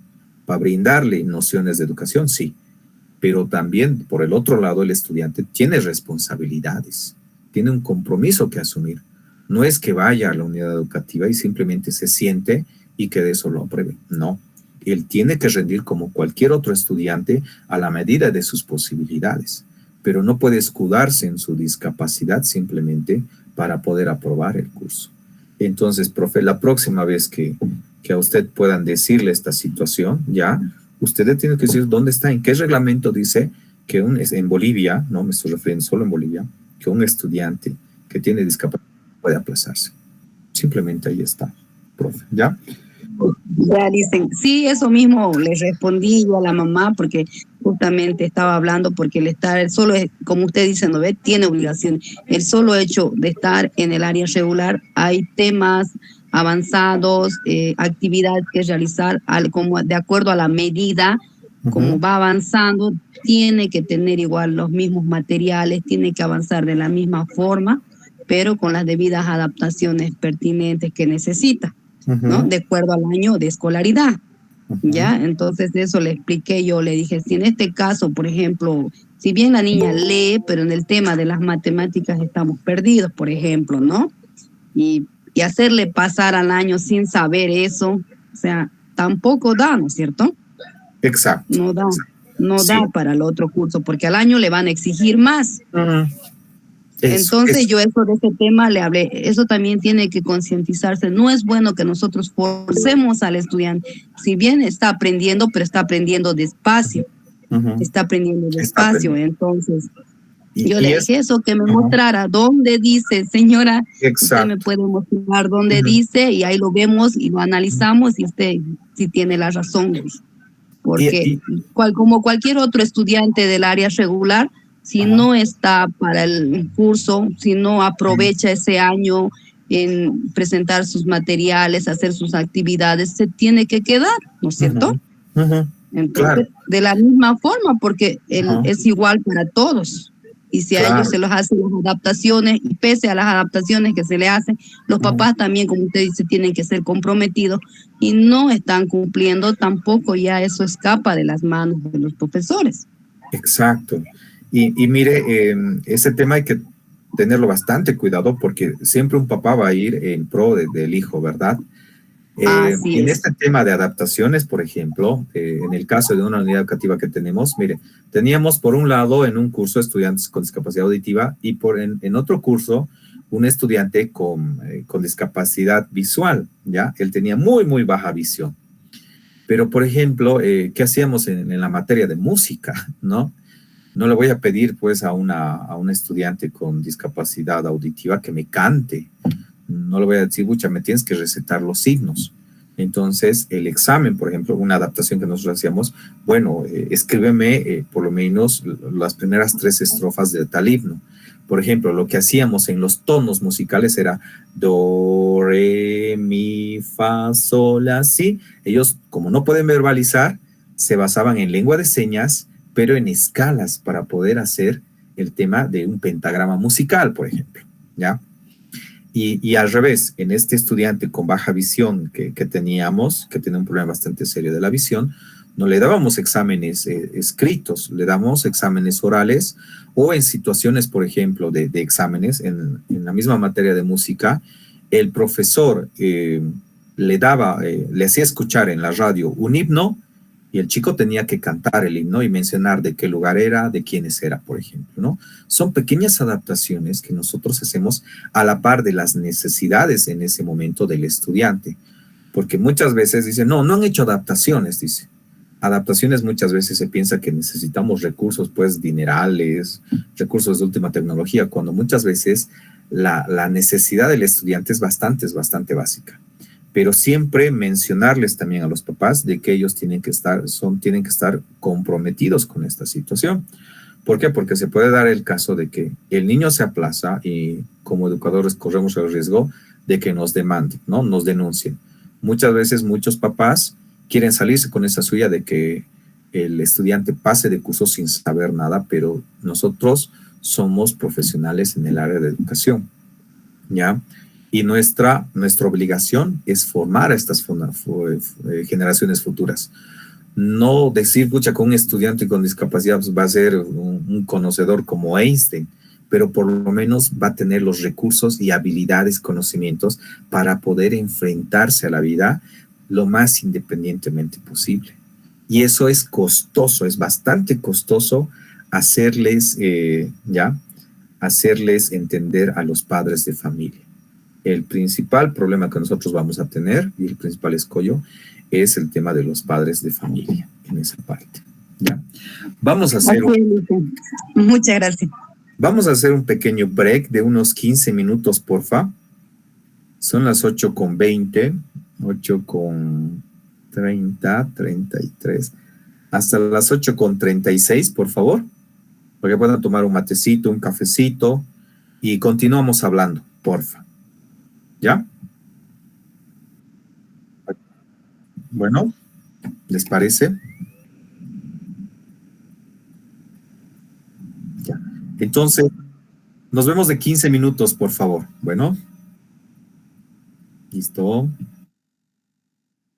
para brindarle nociones de educación, sí, pero también, por el otro lado, el estudiante tiene responsabilidades, tiene un compromiso que asumir. No es que vaya a la unidad educativa y simplemente se siente y que de eso lo apruebe. No, él tiene que rendir como cualquier otro estudiante a la medida de sus posibilidades, pero no puede escudarse en su discapacidad simplemente para poder aprobar el curso. Entonces, profe, la próxima vez que a usted puedan decirle esta situación, ya, usted tiene que decir dónde está, en qué reglamento dice que en Bolivia, no me estoy refiriendo solo en Bolivia, que un estudiante que tiene discapacidad puede aplazarse. Simplemente ahí está, profe, ¿ya? Ya dicen, sí, eso mismo le respondí yo a la mamá porque justamente estaba hablando porque el solo, como usted dice, ¿no ve? Tiene obligación. El solo hecho de estar en el área regular, hay temas avanzados, actividades que realizar como de acuerdo a la medida, como va avanzando, tiene que tener igual los mismos materiales, tiene que avanzar de la misma forma, pero con las debidas adaptaciones pertinentes que necesita. ¿No? De acuerdo al año de escolaridad, ¿ya? Entonces eso le expliqué yo, le dije, si en este caso, por ejemplo, si bien la niña lee, pero en el tema de las matemáticas estamos perdidos, por ejemplo, ¿no? Y hacerle pasar al año sin saber eso, o sea, tampoco da, ¿no es cierto? Exacto. No da para el otro curso, porque al año le van a exigir más. Entonces yo eso de ese tema le hablé, eso también tiene que concientizarse, no es bueno que nosotros forcemos al estudiante, si bien está aprendiendo, pero está aprendiendo despacio, entonces yo le dije eso, que me mostrara dónde dice, señora, usted me puede mostrar dónde dice y ahí lo vemos y lo analizamos y usted si tiene la razón, porque como cualquier otro estudiante del área regular, si no está para el curso, si no aprovecha ese año en presentar sus materiales, hacer sus actividades, se tiene que quedar, ¿no es cierto? Entonces, de la misma forma, porque es igual para todos. Y si a ellos se los hacen las adaptaciones, y pese a las adaptaciones que se le hacen, los papás también, como usted dice, tienen que ser comprometidos y no están cumpliendo, tampoco ya eso escapa de las manos de los profesores. Exacto. Y mire, ese tema hay que tenerlo bastante cuidado porque siempre un papá va a ir en pro del hijo, ¿verdad? En este tema de adaptaciones, por ejemplo, en el caso de una unidad educativa que tenemos, mire, teníamos por un lado en un curso estudiantes con discapacidad auditiva y en otro curso un estudiante con discapacidad visual, ¿ya? Él tenía muy baja visión. Pero, por ejemplo, ¿qué hacíamos en la materia de música, no? No le voy a pedir, pues, a un estudiante con discapacidad auditiva que me cante. No le voy a decir, bucha, me tienes que recetar los signos. Entonces, el examen, por ejemplo, una adaptación que nosotros hacíamos, bueno, escríbeme por lo menos las primeras 3 estrofas de tal himno. Por ejemplo, lo que hacíamos en los tonos musicales era do, re, mi, fa, sol, la, si. Ellos, como no pueden verbalizar, se basaban en lengua de señas, pero en escalas para poder hacer el tema de un pentagrama musical, por ejemplo, ¿ya? Y al revés, en este estudiante con baja visión que teníamos, que tenía un problema bastante serio de la visión, no le dábamos exámenes escritos, le damos exámenes orales o en situaciones, por ejemplo, de exámenes en la misma materia de música, el profesor le hacía escuchar en la radio un himno y el chico tenía que cantar el himno y mencionar de qué lugar era, de quiénes era, por ejemplo, ¿no? Son pequeñas adaptaciones que nosotros hacemos a la par de las necesidades en ese momento del estudiante, porque muchas veces dicen, no han hecho adaptaciones, dice. Adaptaciones muchas veces se piensa que necesitamos recursos, pues, dinerales, recursos de última tecnología, cuando muchas veces la necesidad del estudiante es bastante básica. Pero siempre mencionarles también a los papás de que ellos tienen que estar comprometidos con esta situación. ¿Por qué? Porque se puede dar el caso de que el niño se aplaza y como educadores corremos el riesgo de que nos demanden, ¿no? Nos denuncien. Muchas veces muchos papás quieren salirse con esa suya de que el estudiante pase de curso sin saber nada, pero nosotros somos profesionales en el área de educación, ¿ya? Y nuestra obligación es formar a estas generaciones futuras. No decir, pucha, con un estudiante con discapacidad pues, va a ser un conocedor como Einstein, pero por lo menos va a tener los recursos y habilidades, conocimientos para poder enfrentarse a la vida lo más independientemente posible. Y eso es costoso, es bastante costoso hacerles entender a los padres de familia. El principal problema que nosotros vamos a tener y el principal escollo es el tema de los padres de familia en esa parte. ¿Ya? Vamos a hacer Muchas gracias. Vamos a hacer un pequeño break de unos 15 minutos, porfa. Son las 8:20, 8:30, 33, hasta las 8:36, por favor, para que puedan tomar un matecito, un cafecito y continuamos hablando, porfa. ¿Ya? Bueno, ¿les parece? Ya. Entonces, nos vemos de 15 minutos, por favor. Bueno. Listo.